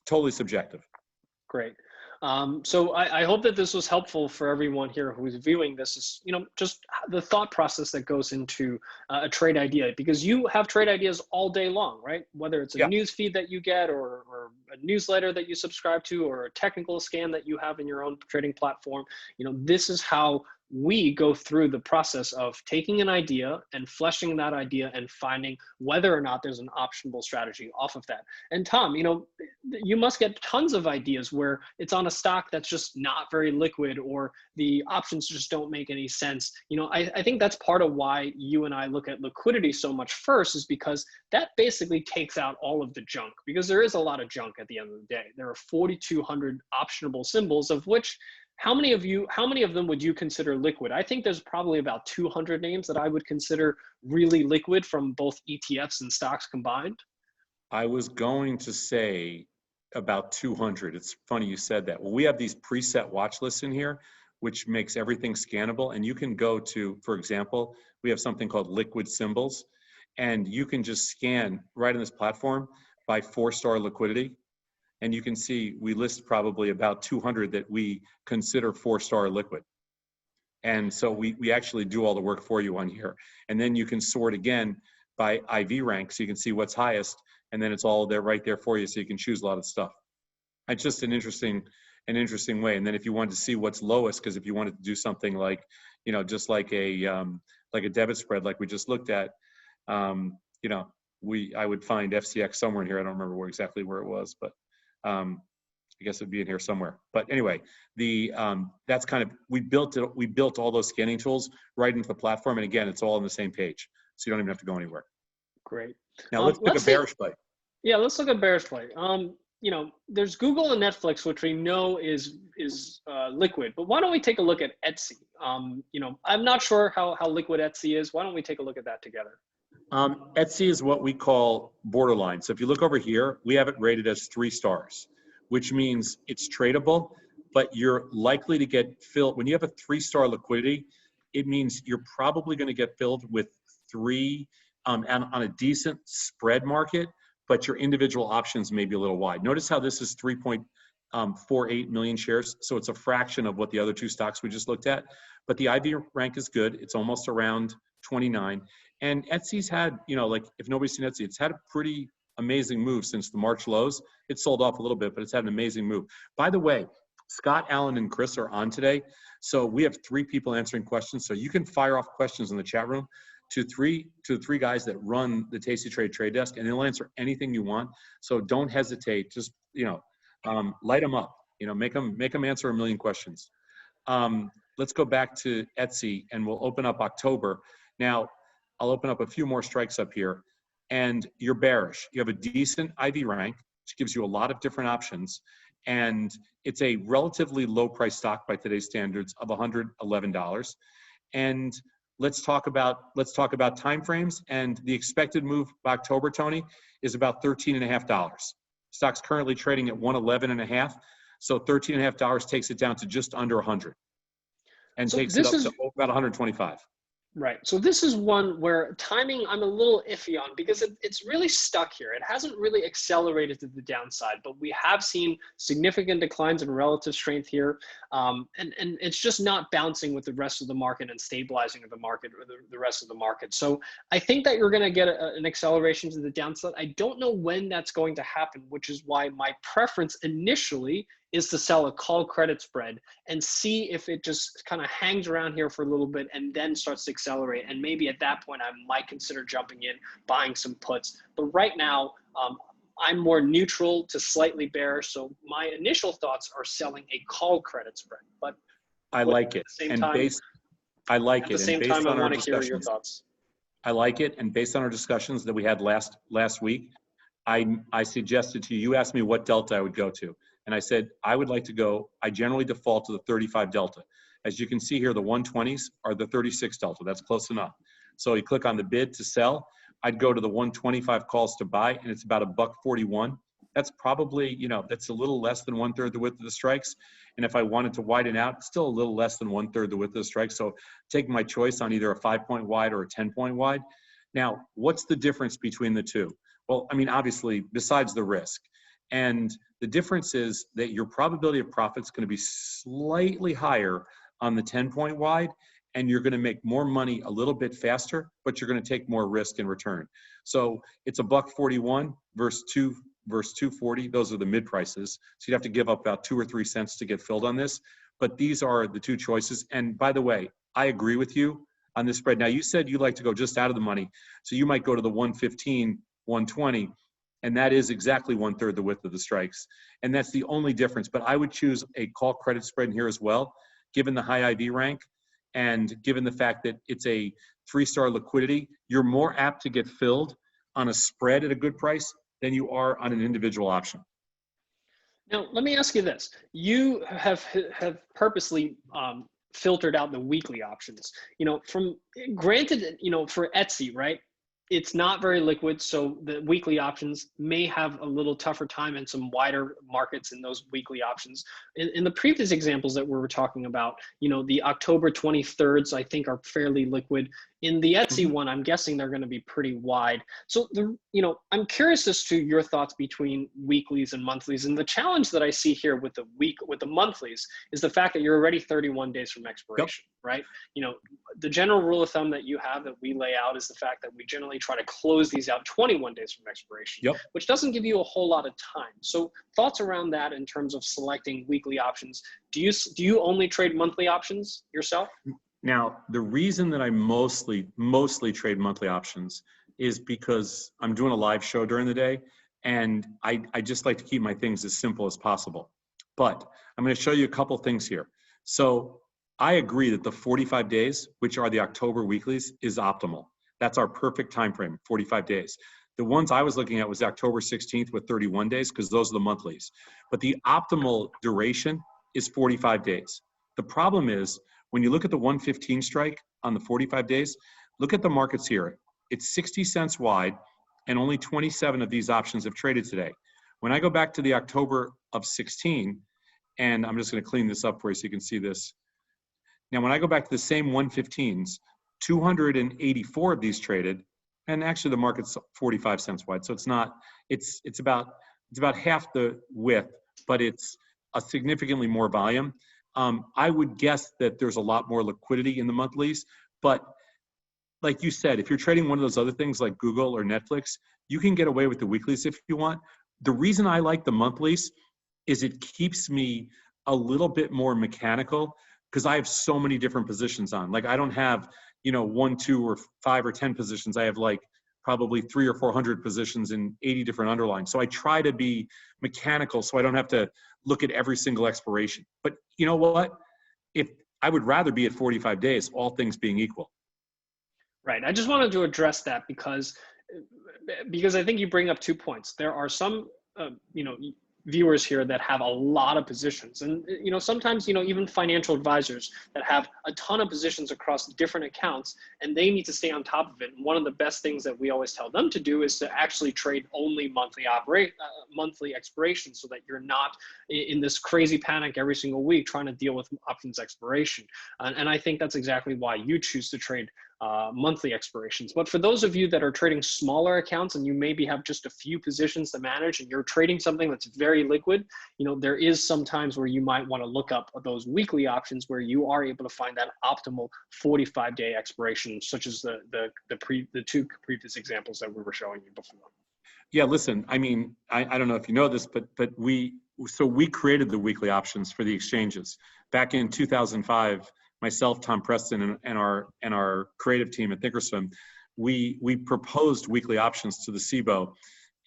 totally subjective. Great. So I hope that this was helpful for everyone here who's viewing this. Is, you know, just the thought process that goes into a trade idea, because you have trade ideas all day long, right? Whether it's a news feed that you get or a newsletter that you subscribe to or a technical scan that you have in your own trading platform. You know, this is how we go through the process of taking an idea and fleshing that idea and finding whether or not there's an optionable strategy off of that. And Tom, you know, you must get tons of ideas where it's on a stock that's just not very liquid or the options just don't make any sense. You know, I think that's part of why you and I look at liquidity so much first, is because that basically takes out all of the junk, because there is a lot of junk at the end of the day. There are 4,200 optionable symbols, of which how many of them would you consider liquid? I think there's probably about 200 names that I would consider really liquid from both ETFs and stocks combined. I was going to say about 200. It's funny you said that. Well, we have these preset watch lists in here, which makes everything scannable. And you can go to, for example, we have something called liquid symbols, and you can just scan right on this platform by 4-star liquidity. And you can see we list probably about 200 that we consider 4-star liquid. And so we actually do all the work for you on here. And then you can sort again by IV rank, so you can see what's highest, and then it's all there right there for you, so you can choose a lot of stuff. It's just an interesting way. And then if you wanted to see what's lowest, because if you wanted to do something like, you know, just like a debit spread like we just looked at, you know, I would find FCX somewhere in here. I don't remember exactly where it was, but I guess it'd be in here somewhere. But anyway, that's kind of, we built all those scanning tools right into the platform. And again, it's all on the same page, so you don't even have to go anywhere. Great. Now let's pick a bearish play. Yeah, let's look at bearish play. You know, there's Google and Netflix, which we know is liquid, but why don't we take a look at Etsy? You know, I'm not sure how liquid Etsy is. Why don't we take a look at that together? Etsy is what we call borderline. So if you look over here, we have it rated as 3 stars, which means it's tradable, but you're likely to get filled. When you have a 3-star liquidity, it means you're probably going to get filled with 3 on a decent spread market, but your individual options may be a little wide. Notice how this is 3.48 million shares. So it's a fraction of what the other 2 stocks we just looked at, but the IV rank is good. It's almost around 29. And Etsy's had, you know, like if nobody's seen Etsy, it's had a pretty amazing move since the March lows. It sold off a little bit, but it's had an amazing move. By the way, Scott, Alan, and Chris are on today. So we have 3 people answering questions. So you can fire off questions in the chat room to the 3 guys that run the Tasty Trade Desk, and they'll answer anything you want. So don't hesitate. Just, you know, light them up. You know, make them answer a million questions. Let's go back to Etsy, and we'll open up October. Now, I'll open up a few more strikes up here, and you're bearish. You have a decent IV rank, which gives you a lot of different options, and it's a relatively low price stock by today's standards of $111. And let's talk about timeframes, and the expected move by October, Tony, is about $13.50. Stock's currently trading at 111.5, so $13.50 takes it down to just under 100, and so takes it up to about 125. Right. So this is one where timing I'm a little iffy on, because it's really stuck here. It hasn't really accelerated to the downside, but we have seen significant declines in relative strength here. And it's just not bouncing with the rest of the market and stabilizing of the market or the rest of the market. So I think that you're going to get an acceleration to the downside. I don't know when that's going to happen, which is why my preference initially is to sell a call credit spread and see if it just kind of hangs around here for a little bit and then starts to accelerate. And maybe at that point, I might consider jumping in, buying some puts. But right now, I'm more neutral to slightly bearish. So my initial thoughts are selling a call credit spread. But I like it. I like it. At the same time, I want to hear your thoughts. I like it. And based on our discussions that we had last week, I suggested to you, you asked me what delta I would go to. And I said, I would like to go, I generally default to the 35 delta. As you can see here, the 120s are the 36 delta. That's close enough. So you click on the bid to sell. I'd go to the 125 calls to buy, and it's about $1.41. That's probably, that's a little less than 1/3 the width of the strikes. And if I wanted to widen out, it's still a little less than 1/3 the width of the strikes. So take my choice on either a 5-point wide or a 10-point wide. Now, what's the difference between the two? Well, I mean, obviously, besides the risk. And the difference is that your probability of profit is going to be slightly higher on the 10-point wide, and you're going to make more money a little bit faster, but you're going to take more risk in return. So it's $1.41 versus 240. Those are the mid prices. So you'd have to give up about 2 or 3 cents to get filled on this. But these are the two choices. And by the way, I agree with you on this spread. Now, you said you like to go just out of the money. So you might go to the 115, 120, and that is exactly 1/3 the width of the strikes. And that's the only difference. But I would choose a call credit spread in here as well, given the high IV rank and given the fact that it's a 3-star liquidity. You're more apt to get filled on a spread at a good price than you are on an individual option. Now, let me ask you this. You have purposely filtered out the weekly options. Granted, for Etsy, right? It's not very liquid, so the weekly options may have a little tougher time and some wider markets in those weekly options. In the previous examples that we were talking about, the October 23rds, I think, are fairly liquid. In the Etsy one, I'm guessing they're going to be pretty wide. So, I'm curious as to your thoughts between weeklies and monthlies. And the challenge that I see here with the monthlies is the fact that you're already 31 days from expiration, right? The general rule of thumb that you have that we lay out is the fact that we generally try to close these out 21 days from expiration, which doesn't give you a whole lot of time. So thoughts around that in terms of selecting weekly options. Do you only trade monthly options yourself? Now, the reason that I mostly trade monthly options is because I'm doing a live show during the day, and I just like to keep my things as simple as possible. But I'm going to show you a couple things here. So I agree that the 45 days, which are the October weeklies, is optimal. That's our perfect time frame, 45 days. The ones I was looking at was October 16th with 31 days, because those are the monthlies. But the optimal duration is 45 days. The problem is, when you look at the 115 strike on the 45 days, look at the markets here. It's 60 cents wide, and only 27 of these options have traded today. When I go back to the October of 16, and I'm just going to clean this up for you so you can see this. Now, when I go back to the same 115s, 284 of these traded, and actually the market's 45 cents wide. So it's about half the width, but it's a significantly more volume. I would guess that there's a lot more liquidity in the monthlies, but like you said, if you're trading one of those other things like Google or Netflix, you can get away with the weeklies if you want. The reason I like the monthlies is it keeps me a little bit more mechanical, because I have so many different positions on. Like, I don't have, 1, 2, or 5 or 10 positions. I have like probably 300 or 400 positions in 80 different underlines. So I try to be mechanical so I don't have to look at every single expiration. But you know what? If I would rather be at 45 days, all things being equal. Right. I just wanted to address that because I think you bring up 2 points. There are some, viewers here that have a lot of positions, and sometimes even financial advisors that have a ton of positions across different accounts, and they need to stay on top of it. And one of the best things that we always tell them to do is to actually trade only monthly expiration, so that you're not in this crazy panic every single week trying to deal with options expiration. And I think that's exactly why you choose to trade monthly expirations. But for those of you that are trading smaller accounts and you maybe have just a few positions to manage and you're trading something that's very liquid, there is some times where you might want to look up those weekly options where you are able to find that optimal 45-day expiration, such as the 2 previous examples that we were showing you before. Yeah, listen, I mean, I don't know if you know this, but we created the weekly options for the exchanges back in 2005. Myself, Tom Preston, and our creative team at Thinkorswim, we proposed weekly options to the SIBO,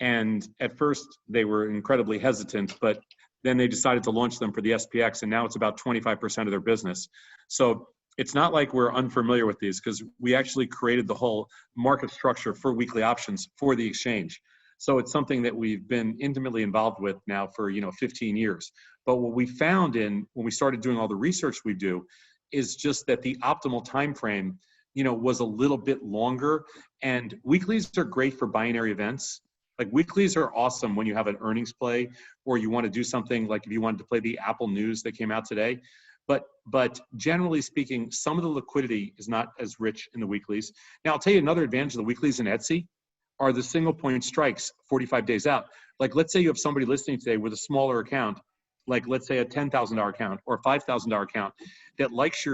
and at first they were incredibly hesitant, but then they decided to launch them for the SPX, and now it's about 25% of their business. So it's not like we're unfamiliar with these, because we actually created the whole market structure for weekly options for the exchange. So it's something that we've been intimately involved with now for 15 years. But what we found when we started doing all the research we do is just that the optimal time frame, was a little bit longer. And weeklies are great for binary events. Like weeklies are awesome when you have an earnings play, or you want to do something like if you wanted to play the Apple News that came out today. But generally speaking, some of the liquidity is not as rich in the weeklies. Now, I'll tell you another advantage of the weeklies in Etsy are the single point strikes 45 days out. Like, let's say you have somebody listening today with a smaller account, like let's say a $10,000 account or a $5,000 account that likes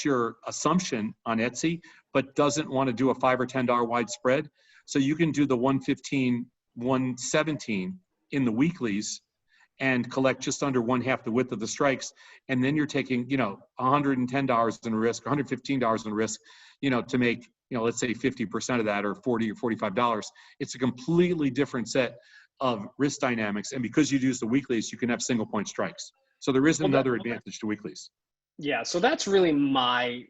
your assumption on Etsy, but doesn't want to do a $5 or $10 wide spread. So you can do the 115, 117 in the weeklies and collect just under 1/2 the width of the strikes. And then you're taking, $110 in risk, $115 in risk, to make, let's say 50% of that, or $40 or $45. It's a completely different set of risk dynamics. And because you use the weeklies, you can have single point strikes. So there is another advantage to weeklies. Yeah, so that's really my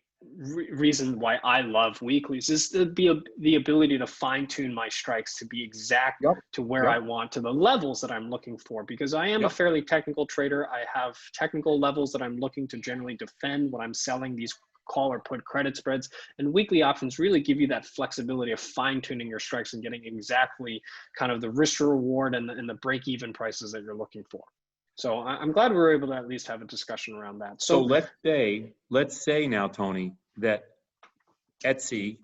reason why I love weeklies, is the ability to fine tune my strikes to be exact to where I want, to the levels that I'm looking for, because I am a fairly technical trader. I have technical levels that I'm looking to generally defend when I'm selling these call or put credit spreads, and weekly options really give you that flexibility of fine tuning your strikes and getting exactly kind of the risk to reward and the break even prices that you're looking for. So I'm glad we were able to at least have a discussion around that. So let's say now, Tony, that Etsy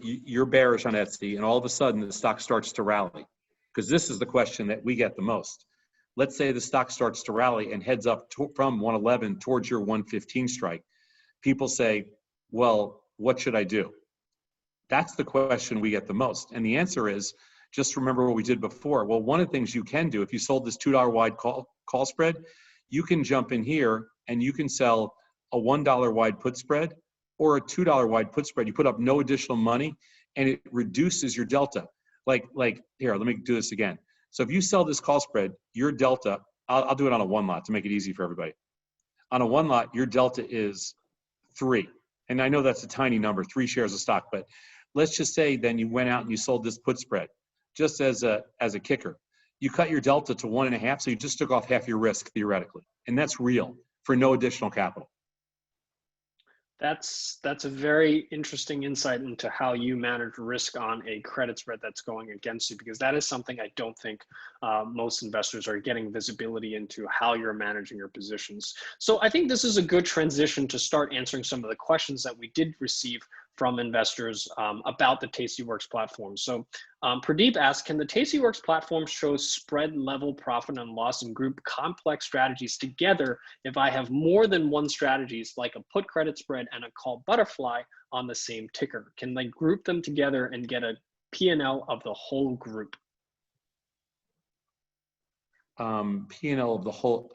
you're bearish on Etsy, and all of a sudden the stock starts to rally. Because this is the question that we get the most. Let's say the stock starts to rally and heads up from 111 towards your 115 strike. People say, well, what should I do? That's the question we get the most. And the answer is, just remember what we did before. Well, one of the things you can do, if you sold this $2 wide call spread, you can jump in here and you can sell a $1 wide put spread or a $2 wide put spread. You put up no additional money and it reduces your delta. Like here, let me do this again. So if you sell this call spread, your delta, I'll do it on a one lot to make it easy for everybody. On a one lot, your delta is 3. And I know that's a tiny number, 3 shares of stock, but let's just say then you went out and you sold this put spread. Just as a kicker, you cut your delta to 1.5, so you just took off half your risk theoretically, and that's real for no additional capital. That's a very interesting insight into how you manage risk on a credit spread that's going against you, because that is something I don't think most investors are getting visibility into, how you're managing your positions. So I think this is a good transition to start answering some of the questions that we did receive from investors about the tastyworks platform. So Pradeep asked, can the tastyworks platform show spread level profit and loss and group complex strategies together if I have more than one strategies, like a put credit spread and a call butterfly on the same ticker? Can they group them together and get a P&L of the whole group? P&L of the whole,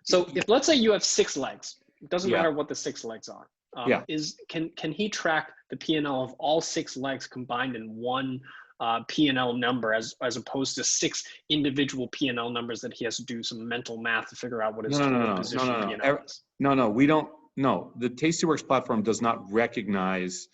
So if, let's say you have 6 legs, it doesn't matter what the 6 legs are. Can he track the P&L of all 6 legs combined in one P&L number, as opposed to 6 individual P&L numbers that he has to do some mental math to figure out what his total position P&L is? No, we don't. No, the tastyworks platform does not recognize.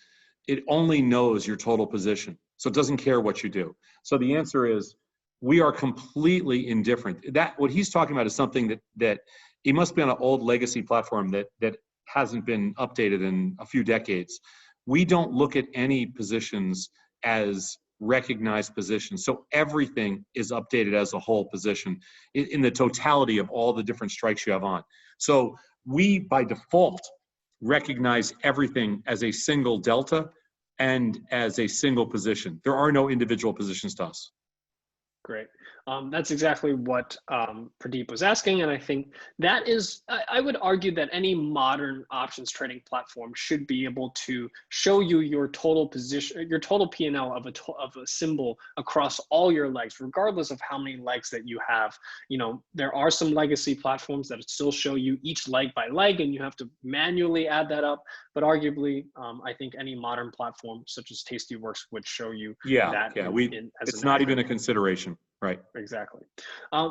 It only knows your total position, so it doesn't care what you do. So the answer is, we are completely indifferent. That what he's talking about is something that he must be on an old legacy platform that hasn't been updated in a few decades. We don't look at any positions as recognized positions. So everything is updated as a whole position in the totality of all the different strikes you have on. So we, by default, recognize everything as a single delta and as a single position. There are no individual positions to us. Great. That's exactly what Pradeep was asking. And I think that is, I would argue that any modern options trading platform should be able to show you your total position, your total P&L of a symbol across all your legs, regardless of how many legs that you have. You know, there are some legacy platforms that still show you each leg by leg, and you have to manually add that up. But arguably, I think any modern platform such as tastyworks would show you that. It's not even a consideration. Right. Exactly.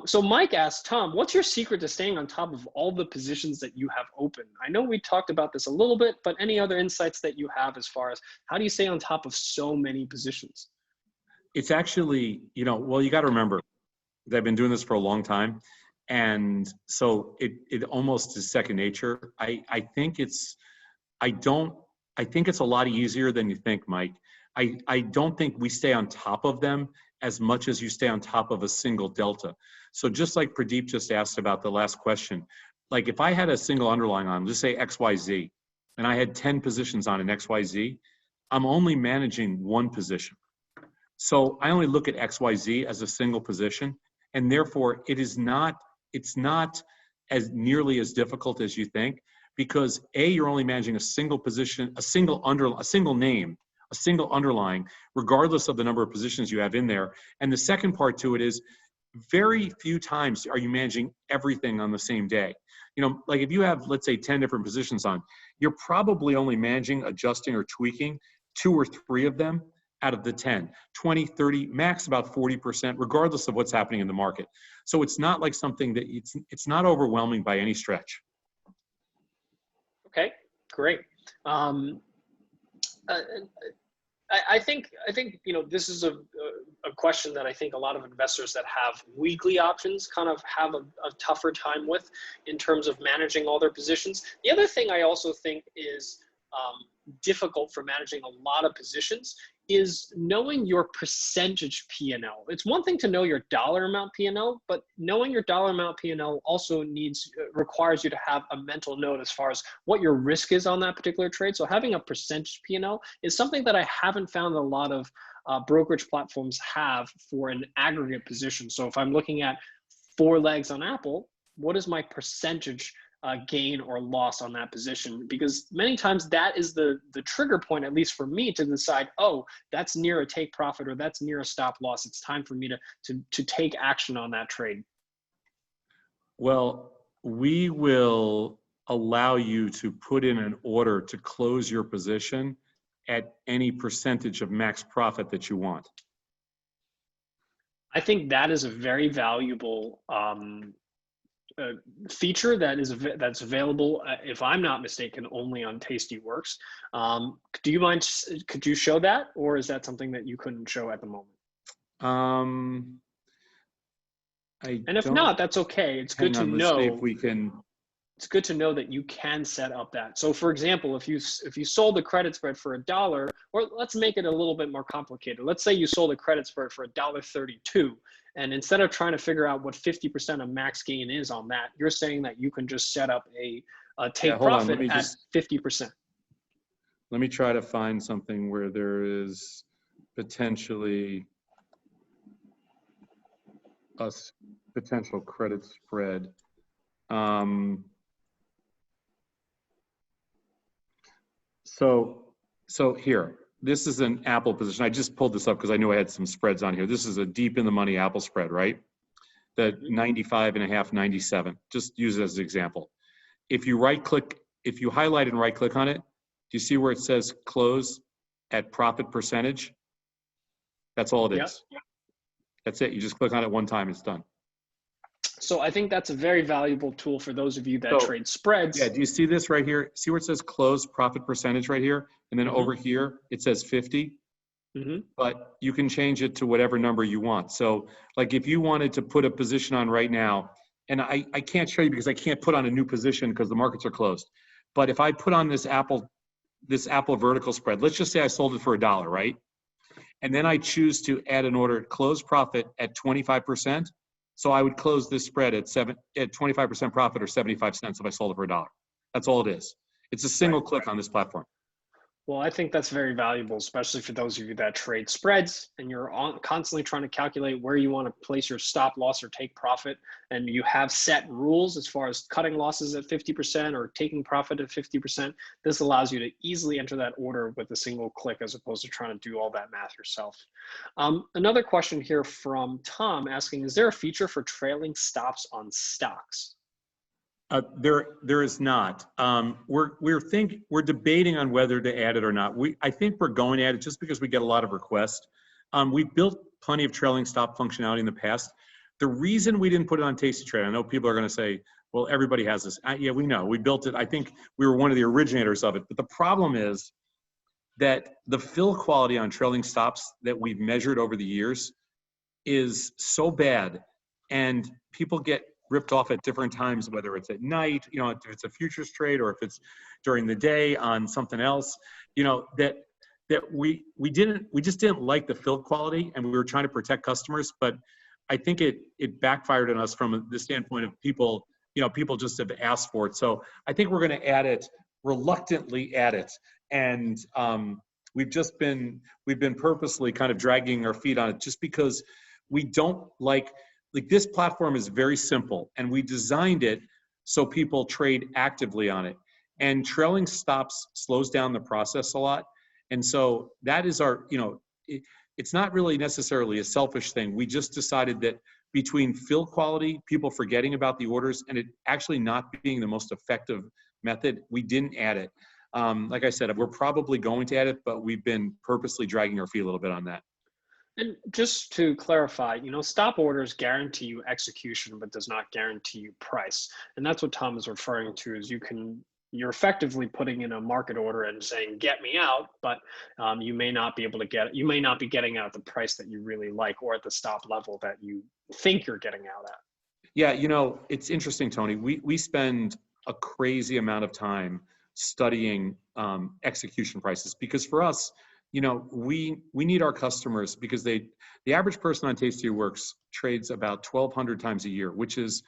So Mike asked, Tom, what's your secret to staying on top of all the positions that you have open? I know we talked about this a little bit, but any other insights that you have as far as how do you stay on top of so many positions? It's actually, well, you got to remember that I've been doing this for a long time. And so it almost is second nature. I think it's a lot easier than you think, Mike. I don't think we stay on top of them as much as you stay on top of a single delta. So just like Pradeep just asked about the last question, like if I had a single underlying on, just say XYZ, and I had 10 positions on an XYZ, I'm only managing one position. So I only look at XYZ as a single position, and therefore it's not as nearly as difficult as you think, because A, you're only managing a single position, a single name, a single underlying, regardless of the number of positions you have in there. And the second part to it is very few times are you managing everything on the same day. You know, like if you have, let's say, 10 different positions on, you're probably only managing, adjusting, or tweaking 2 or 3 of them out of the 10, 20, 30, max about 40%, regardless of what's happening in the market. So it's not like something that it's not overwhelming by any stretch. Okay, great. I think you know, this is a question that I think a lot of investors that have weekly options kind of have a tougher time with in terms of managing all their positions. The other thing I also think is difficult for managing a lot of positions is knowing your percentage P&L. It's one thing to know your dollar amount P&L, but knowing your dollar amount P&L also requires you to have a mental note as far as what your risk is on that particular trade. So having a percentage P&L is something that I haven't found a lot of brokerage platforms have for an aggregate position. So if I'm looking at 4 legs on Apple, what is my percentage gain or loss on that position? Because many times that is the trigger point, at least for me, to decide, oh, that's near a take profit or that's near a stop loss. It's time for me to take action on that trade. Well, we will allow you to put in an order to close your position at any percentage of max profit that you want. I think that is a very valuable feature that's available, if I'm not mistaken, only on tastyworks. Do you mind? Could you show that, or is that something that you couldn't show at the moment? And if not, that's okay. It's good to know. Let's see if we can. It's good to know that you can set up that. So for example, if you sold a credit spread for $1, or let's make it a little bit more complicated. Let's say you sold a credit spread for $1.32. And instead of trying to figure out what 50% of max gain is on that, you're saying that you can just set up a take profit at 50%. Let me try to find something where there is potentially a potential credit spread. So here, this is an Apple position. I just pulled this up because I knew I had some spreads on here. This is a deep in the money Apple spread, right? The 95.5, 97. Just use it as an example. If you highlight and right click on it, do you see where it says close at profit percentage? That's all it is. Yeah. That's it. You just click on it one time, it's done. So I think that's a very valuable tool for those of you that trade spreads. Yeah, do you see this right here? See where it says close profit percentage right here? And then over here, it says 50. But you can change it to whatever number you want. So like if you wanted to put a position on right now, and I can't show you because I can't put on a new position because the markets are closed. But if I put on this Apple vertical spread, let's just say I sold it for $1, right? And then I choose to add an order close profit at 25%. So I would close this spread at 25% profit or 75 cents if I sold it for $1. That's all it is. It's a single click on this platform. Well, I think that's very valuable, especially for those of you that trade spreads and you're constantly trying to calculate where you want to place your stop loss or take profit. And you have set rules as far as cutting losses at 50% or taking profit at 50%. This allows you to easily enter that order with a single click as opposed to trying to do all that math yourself. Another question here from Tom asking, is there a feature for trailing stops on stocks? There is not. We're debating on whether to add it or not. I think we're going to add it just because we get a lot of requests. We've built plenty of trailing stop functionality in the past. The reason we didn't put it on tastytrade, I know people are going to say, well, everybody has this. Yeah, we know. We built it. I think we were one of the originators of it. But the problem is that the fill quality on trailing stops that we've measured over the years is so bad, and people get ripped off at different times, whether it's at night, you know, if it's a futures trade or if it's during the day on something else, you know, that we just didn't like the fill quality, and we were trying to protect customers. But I think it backfired on us from the standpoint of people, you know, people just have asked for it. So I think we're going to add it, reluctantly add it. And we've been purposely kind of dragging our feet on it just because we don't like this platform is very simple, and we designed it so people trade actively on it. And trailing stops slows down the process a lot. And so that is our, you know, it's not really necessarily a selfish thing. We just decided that between fill quality, people forgetting about the orders, and it actually not being the most effective method, we didn't add it. Like I said, we're probably going to add it, but we've been purposely dragging our feet a little bit on that. And just to clarify, you know, stop orders guarantee you execution, but does not guarantee you price. And that's what Tom is referring to, is you're effectively putting in a market order and saying, get me out, but you may not be able to you may not be getting out at the price that you really like, or at the stop level that you think you're getting out at. Yeah, you know, it's interesting, Tony. We spend a crazy amount of time studying execution prices, because for us, you know, we need our customers, because the average person on tastyworks trades about 1,200 times a year, which is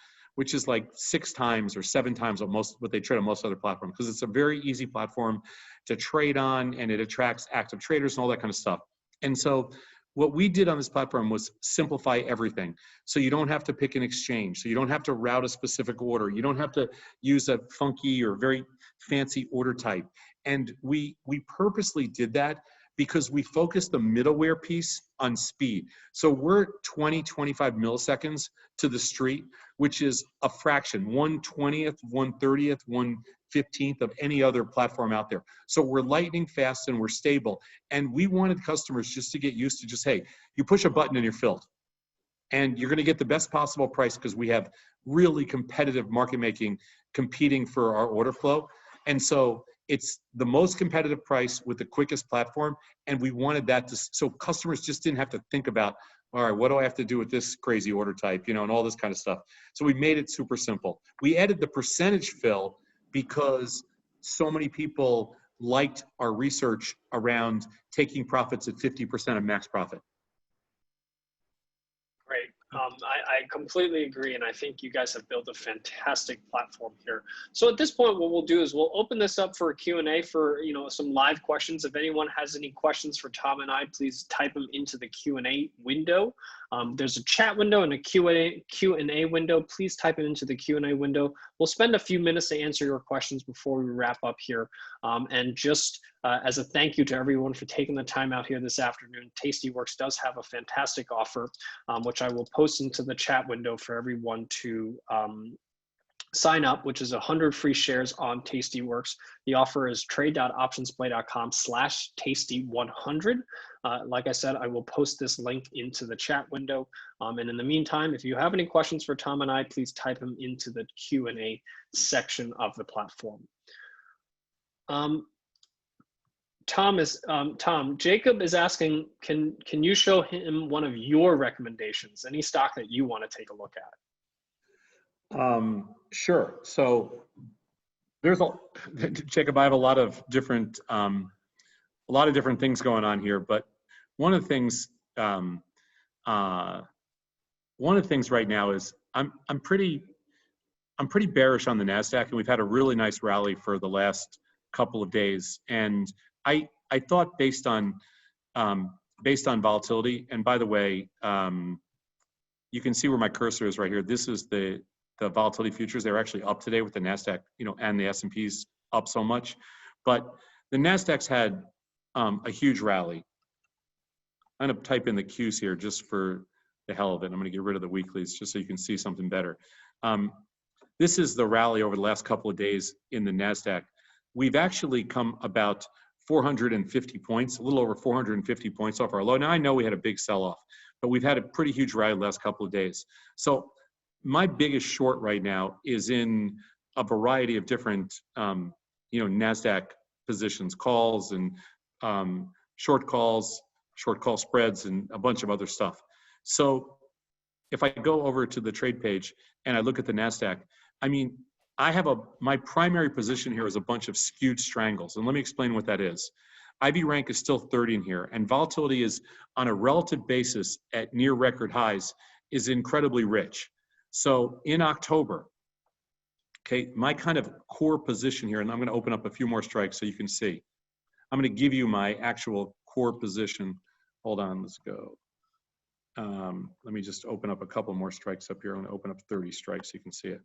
like 6 times or 7 times what they trade on most other platforms, because it's a very easy platform to trade on, and it attracts active traders and all that kind of stuff. And so what we did on this platform was simplify everything. So you don't have to pick an exchange. So you don't have to route a specific order. You don't have to use a funky or very fancy order type. And we purposely did that because we focused the middleware piece on speed. So we're 20-25 milliseconds to the street, which is a fraction, 1/20th, 1/30th, 1/15th of any other platform out there. So we're lightning fast and we're stable. And we wanted customers just to get used to just, hey, you push a button and you're filled. And you're gonna get the best possible price, because we have really competitive market making competing for our order flow. And so it's the most competitive price with the quickest platform. And we wanted that so customers just didn't have to think about, all right, what do I have to do with this crazy order type, you know, and all this kind of stuff. So we made it super simple. We added the percentage fill because so many people liked our research around taking profits at 50% of max profit. Great. I completely agree, and I think you guys have built a fantastic platform here. So at this point, what we'll do is we'll open this up for a Q&A for, you know, some live questions. If anyone has any questions for Tom and I, please type them into the Q&A window. There's a chat window and a Q&A window. Please type it into the Q&A window. We'll spend a few minutes to answer your questions before we wrap up here. And just as a thank you to everyone for taking the time out here this afternoon, tastyworks does have a fantastic offer, which I will post into the chat window for everyone to sign up, which is 100 free shares on tastyworks. The offer is trade.optionsplay.com/tasty100. Like I said, I will post this link into the chat window. And in the meantime, if you have any questions for Tom and I, please type them into the Q&A section of the platform. Tom, Jacob is asking, can you show him one of your recommendations, any stock that you want to take a look at? Sure. So there's Jacob, I have a lot of different things going on here, but one of the things right now is I'm pretty bearish on the NASDAQ, and we've had a really nice rally for the last couple of days. And I thought based on volatility, and by the way, you can see where my cursor is right here. This is the volatility futures. They're actually up today with the NASDAQ, you know, and the S&P's up so much. But the NASDAQ's had a huge rally. I'm gonna type in the Qs here just for the hell of it. I'm gonna get rid of the weeklies just so you can see something better. This is the rally over the last couple of days in the NASDAQ. We've actually come about 450 points, a little over 450 points off our low. Now I know we had a big sell-off, but we've had a pretty huge rally the last couple of days. So my biggest short right now is in a variety of different, you know, NASDAQ positions, calls and short call spreads, and a bunch of other stuff. So if I go over to the trade page and I look at the NASDAQ, I mean, my primary position here is a bunch of skewed strangles. And let me explain what that is. IV rank is still 30 in here, and volatility is on a relative basis at near record highs is incredibly rich. So in October, okay, my kind of core position here, and I'm going to open up a few more strikes so you can see. I'm going to give you my actual core position. Hold on, let's go. Let me just open up a couple more strikes up here. I'm going to open up 30 strikes so you can see it.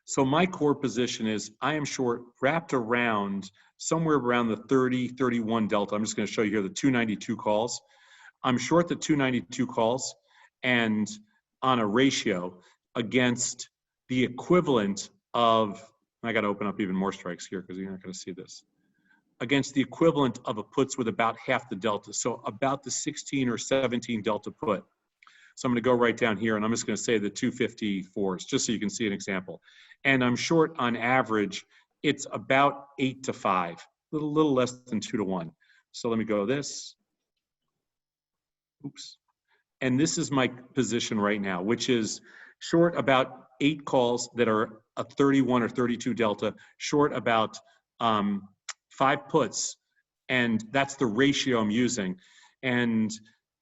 So my core position is I am short wrapped around somewhere around the 30, 31 delta. I'm just going to show you here the 292 calls. I'm short the 292 calls and on a ratio against the equivalent of, I got to open up even more strikes here because you're not going to see this, against the equivalent of a puts with about half the delta. So about the 16 or 17 delta put. So I'm going to go right down here and I'm just going to say the 254s just so you can see an example. And I'm short on average, it's about 8 to 5, a little less than 2 to 1. So let me go this. Oops. And this is my position right now, which is short about 8 calls that are a 31 or 32 delta, short about 5 puts. And that's the ratio I'm using. And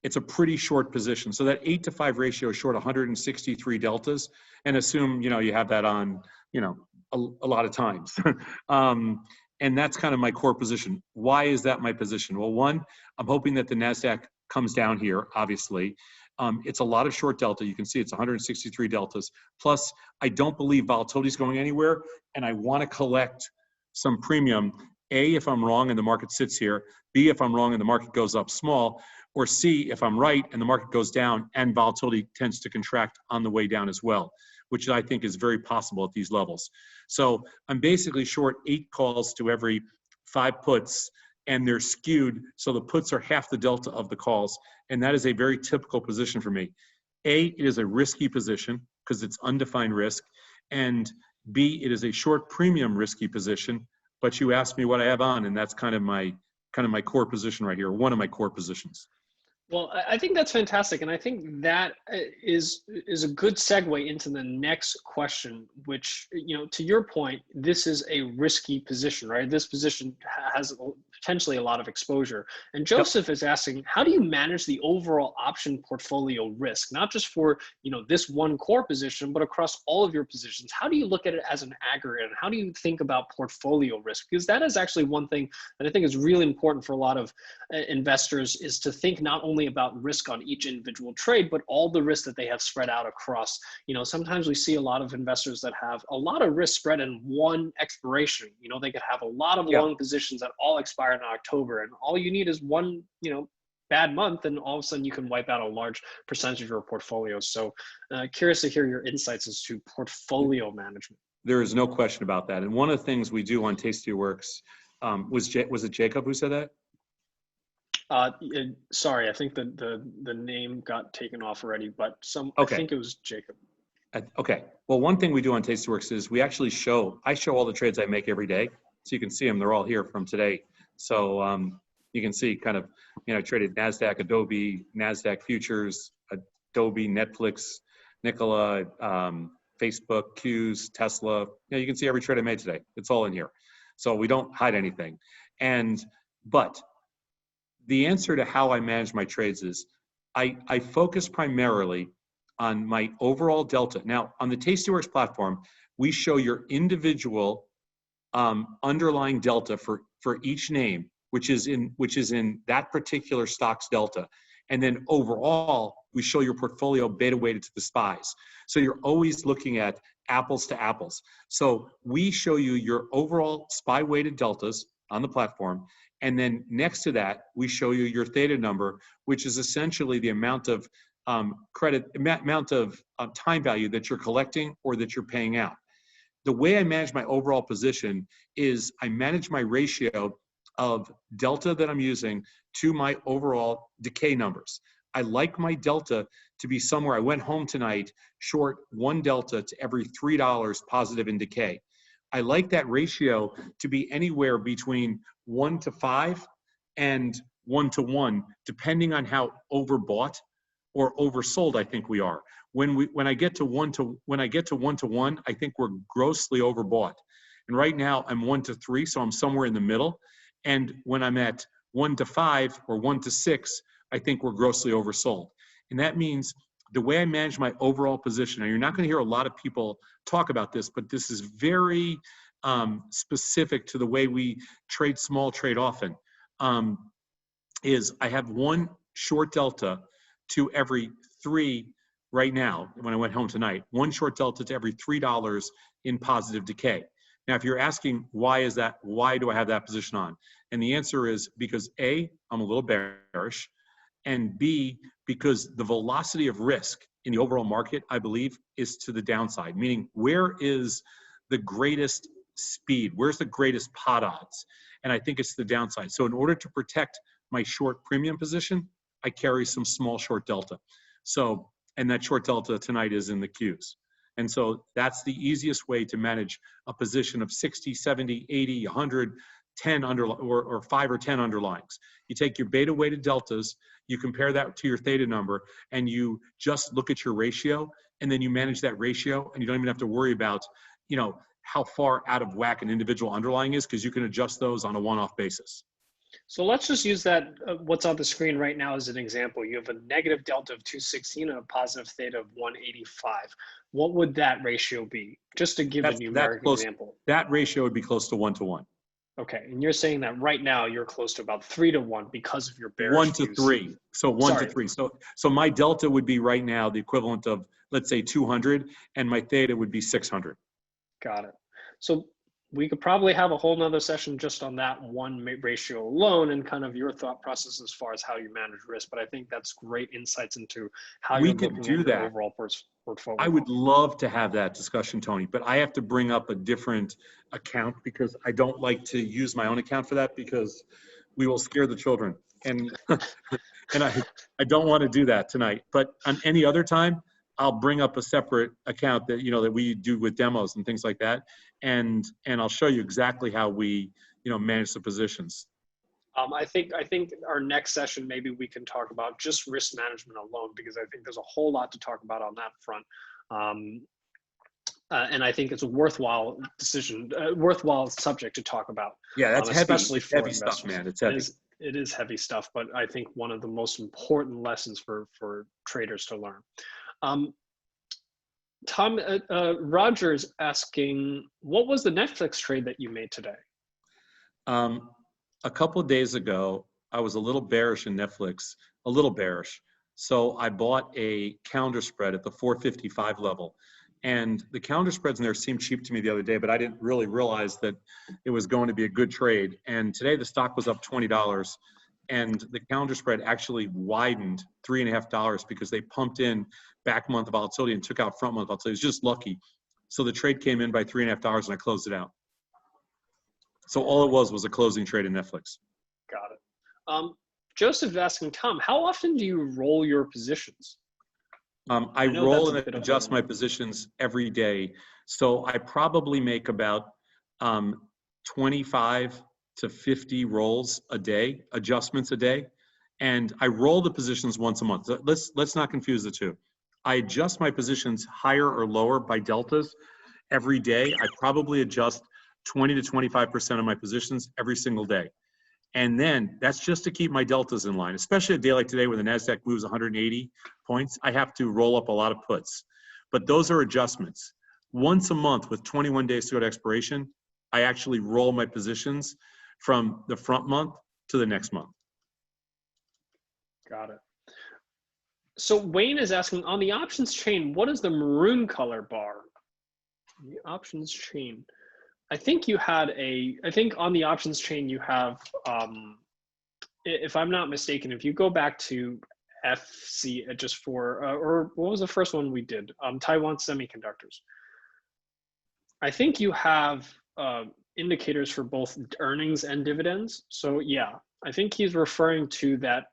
it's a pretty short position. So that 8 to 5 ratio is short 163 deltas, and assume, you have that on, a lot of times. And that's kind of my core position. Why is that my position? Well, one, I'm hoping that the NASDAQ comes down here, obviously. It's a lot of short delta. You can see it's 163 deltas. Plus, I don't believe volatility is going anywhere, and I want to collect some premium. A, if I'm wrong and the market sits here. B, if I'm wrong and the market goes up small. Or C, if I'm right and the market goes down and volatility tends to contract on the way down as well, which I think is very possible at these levels. So I'm basically short 8 calls to every 5 puts, and they're skewed. So the puts are half the delta of the calls. And that is a very typical position for me. A, it is a risky position because it's undefined risk. And B, it is a short premium risky position. But you asked me what I have on, and that's kind of my core position right here, one of my core positions. Well, I think that's fantastic. And I think that is a good segue into the next question, which, to your point, this is a risky position, right? This position has potentially a lot of exposure. And Joseph is asking, how do you manage the overall option portfolio risk, not just for, this one core position, but across all of your positions? How do you look at it as an aggregate? And how do you think about portfolio risk? Because that is actually one thing that I think is really important for a lot of investors, is to think not only about risk on each individual trade, but all the risk that they have spread out across. Sometimes we see a lot of investors that have a lot of risk spread in one expiration. They could have a lot of long positions that all expire in October, and all you need is one, bad month, and all of a sudden you can wipe out a large percentage of your portfolio. So curious to hear your insights as to portfolio management. There is no question about that. And one of the things we do on tastyworks, was it Jacob who said that? Sorry, I think the name got taken off already, but Okay. I think it was Jacob. Okay. Well, one thing we do on tastyworks is we actually I show all the trades I make every day. So you can see them. They're all here from today. So you can see kind of, I traded NASDAQ, Adobe, NASDAQ futures, Adobe, Netflix, Nikola, Facebook, Qs, Tesla. You can see every trade I made today. It's all in here. So we don't hide anything. But the answer to how I manage my trades is I focus primarily on my overall delta. Now, on the tastyworks platform, we show your individual underlying delta for each name, which is in that particular stock's delta. And then overall, we show your portfolio beta weighted to the SPYs. So you're always looking at apples to apples. So we show you your overall SPY weighted deltas on the platform. And then next to that, we show you your theta number, which is essentially the amount of amount of time value that you're collecting or that you're paying out. The way I manage my overall position is I manage my ratio of delta that I'm using to my overall decay numbers. I like my delta to be somewhere. I went home tonight short 1 delta to every $3 positive in decay. I like that ratio to be anywhere between 1 to 5 and 1 to 1, depending on how overbought or oversold I think we are. When I get to 1-to-1, I think we're grossly overbought. And right now I'm 1-to-3, so I'm somewhere in the middle. And when I'm at 1-to-5 or 1-to-6, I think we're grossly oversold. And that means the way I manage my overall position, and you're not going to hear a lot of people talk about this, but this is very specific to the way we trade small, trade often, is I have one short delta to every 3 right now, when I went home tonight, one short delta to every $3 in positive decay. Now, if you're asking, why is that? Why do I have that position on? And the answer is because A, I'm a little bearish, and B, because the velocity of risk in the overall market, I believe, is to the downside, meaning where is the greatest speed? Where's the greatest pot odds? And I think it's the downside. So in order to protect my short premium position, I carry some small short delta. So, and that short delta tonight is in the Qs. And so that's the easiest way to manage a position of 60, 70, 80, 100, 10 or 5 or 10 underlyings. You take your beta weighted deltas, you compare that to your theta number, and you just look at your ratio, and then you manage that ratio, and you don't even have to worry about, you know, how far out of whack an individual underlying is, because you can adjust those on a one-off basis. So let's just use that, what's on the screen right now as an example. You have a negative delta of 216 and a positive theta of 185. What would that ratio be? Just to give a numeric example. That ratio would be close to 1-to-1. Okay, and you're saying that right now you're close to about 3-to-1 because of your bearish 1-to-3. So 1-to-3. So my delta would be right now the equivalent of, let's say, 200, and my theta would be 600. Got it. So we could probably have a whole nother session just on that one ratio alone and kind of your thought process as far as how you manage risk. But I think that's great insights into how you're looking at your overall portfolio. I would love to have that discussion, Tony, but I have to bring up a different account because I don't like to use my own account for that because we will scare the children. And and I don't want to do that tonight. But on any other time, I'll bring up a separate account that, you know, that we do with demos and things like that. And I'll show you exactly how we, you know, manage the positions. I think our next session, maybe we can talk about just risk management alone, because I think there's a whole lot to talk about on that front. And I think it's a worthwhile decision, worthwhile subject to talk about. Yeah, that's especially for heavy stuff, man. It's heavy. It is heavy stuff, but I think one of the most important lessons for traders to learn. Tom, Roger's asking, what was the Netflix trade that you made today? A couple of days ago, I was a little bearish in Netflix, a little bearish. So I bought a counter spread at the 455 level. And the counter spreads in there seemed cheap to me the other day, but I didn't really realize that it was going to be a good trade. And today the stock was up $20. And the counter spread actually widened $3.50 because they pumped in back month volatility and took out front month volatility. It was just lucky. So the trade came in by $3.50 and I closed it out. So all it was a closing trade in Netflix. Got it. Joseph is asking, Tom, how often do you roll your positions? I roll and adjust my positions every day. So I probably make about 25 to 50 rolls a day, adjustments a day. And I roll the positions once a month. Let's not confuse the two. I adjust my positions higher or lower by deltas every day. I probably adjust 20 to 25% of my positions every single day. And then that's just to keep my deltas in line, especially a day like today where the NASDAQ moves 180 points. I have to roll up a lot of puts, but those are adjustments. Once a month with 21 days to go to expiration, I actually roll my positions from the front month to the next month. Got it. So Wayne is asking, on the options chain, what is the maroon color bar? The options chain. I think you had I think on the options chain you have, if I'm not mistaken, if you go back to FC just for, or what was the first one we did? Taiwan Semiconductors. I think you have indicators for both earnings and dividends. So yeah, I think he's referring to that.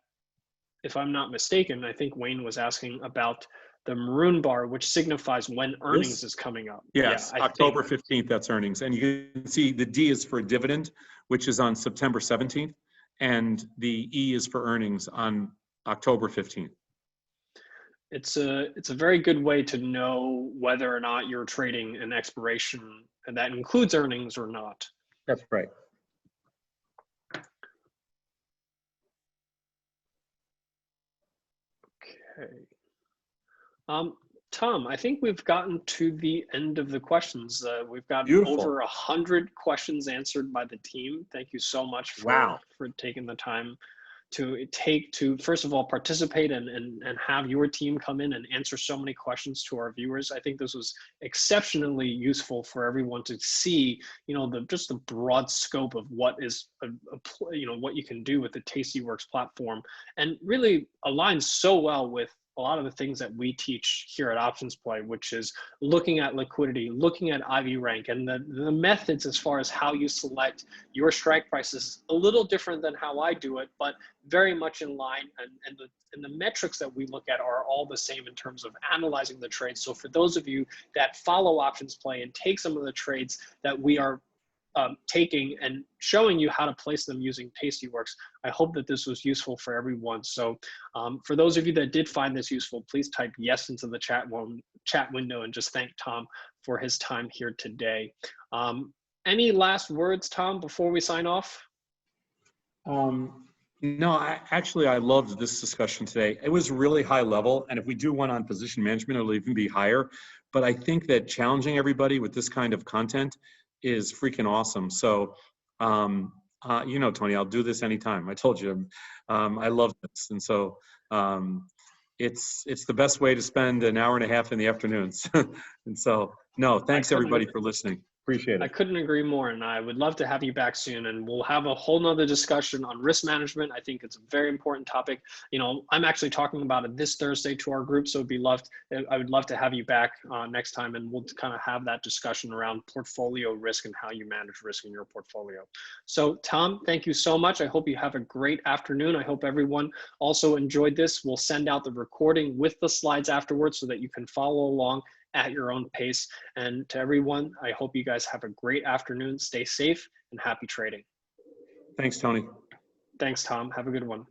If I'm not mistaken, I think Wayne was asking about the maroon bar, which signifies when earnings is coming up. Yes, yeah, October 15th, that's earnings. And you can see the D is for dividend, which is on September 17th, and the E is for earnings on October 15th. it's a very good way to know whether or not you're trading an expiration and that includes earnings or not. That's right. Okay. Tom, I think we've gotten to the end of the questions. We've got Beautiful. over 100 questions answered by the team. Thank you so much for taking the time to first of all participate and have your team come in and answer so many questions to our viewers. I think this was exceptionally useful for everyone to see, just the broad scope of what is what you can do with the tastyworks platform, and really aligns so well with a lot of the things that we teach here at OptionsPlay, which is looking at liquidity, looking at IV rank, and the methods as far as how you select your strike prices. A little different than how I do it, but very much in line. And the metrics that we look at are all the same in terms of analyzing the trades. So for those of you that follow OptionsPlay and take some of the trades that we are taking and showing you how to place them using tastyworks, I hope that this was useful for everyone. So for those of you that did find this useful, please type yes into the chat window and just thank Tom for his time here today. Any last words, Tom, before we sign off? No, I loved this discussion today. It was really high level, and if we do one on position management, it'll even be higher. But I think that challenging everybody with this kind of content is freaking awesome. So, Tony, I'll do this anytime. I told you, I love this. And so it's the best way to spend an hour and a half in the afternoons. And so, no, thanks everybody for listening. Appreciate it. I couldn't agree more, and I would love to have you back soon, and we'll have a whole nother discussion on risk management. I think it's a very important topic. I'm actually talking about it this Thursday to our group, so I would love to have you back next time, and we'll kind of have that discussion around portfolio risk and how you manage risk in your portfolio. So Tom, thank you so much. I hope you have a great afternoon. I hope everyone also enjoyed this. We'll send out the recording with the slides afterwards so that you can follow along at your own pace. And to everyone, I hope you guys have a great afternoon. Stay safe and happy trading. Thanks, Tony. Thanks, Tom. Have a good one.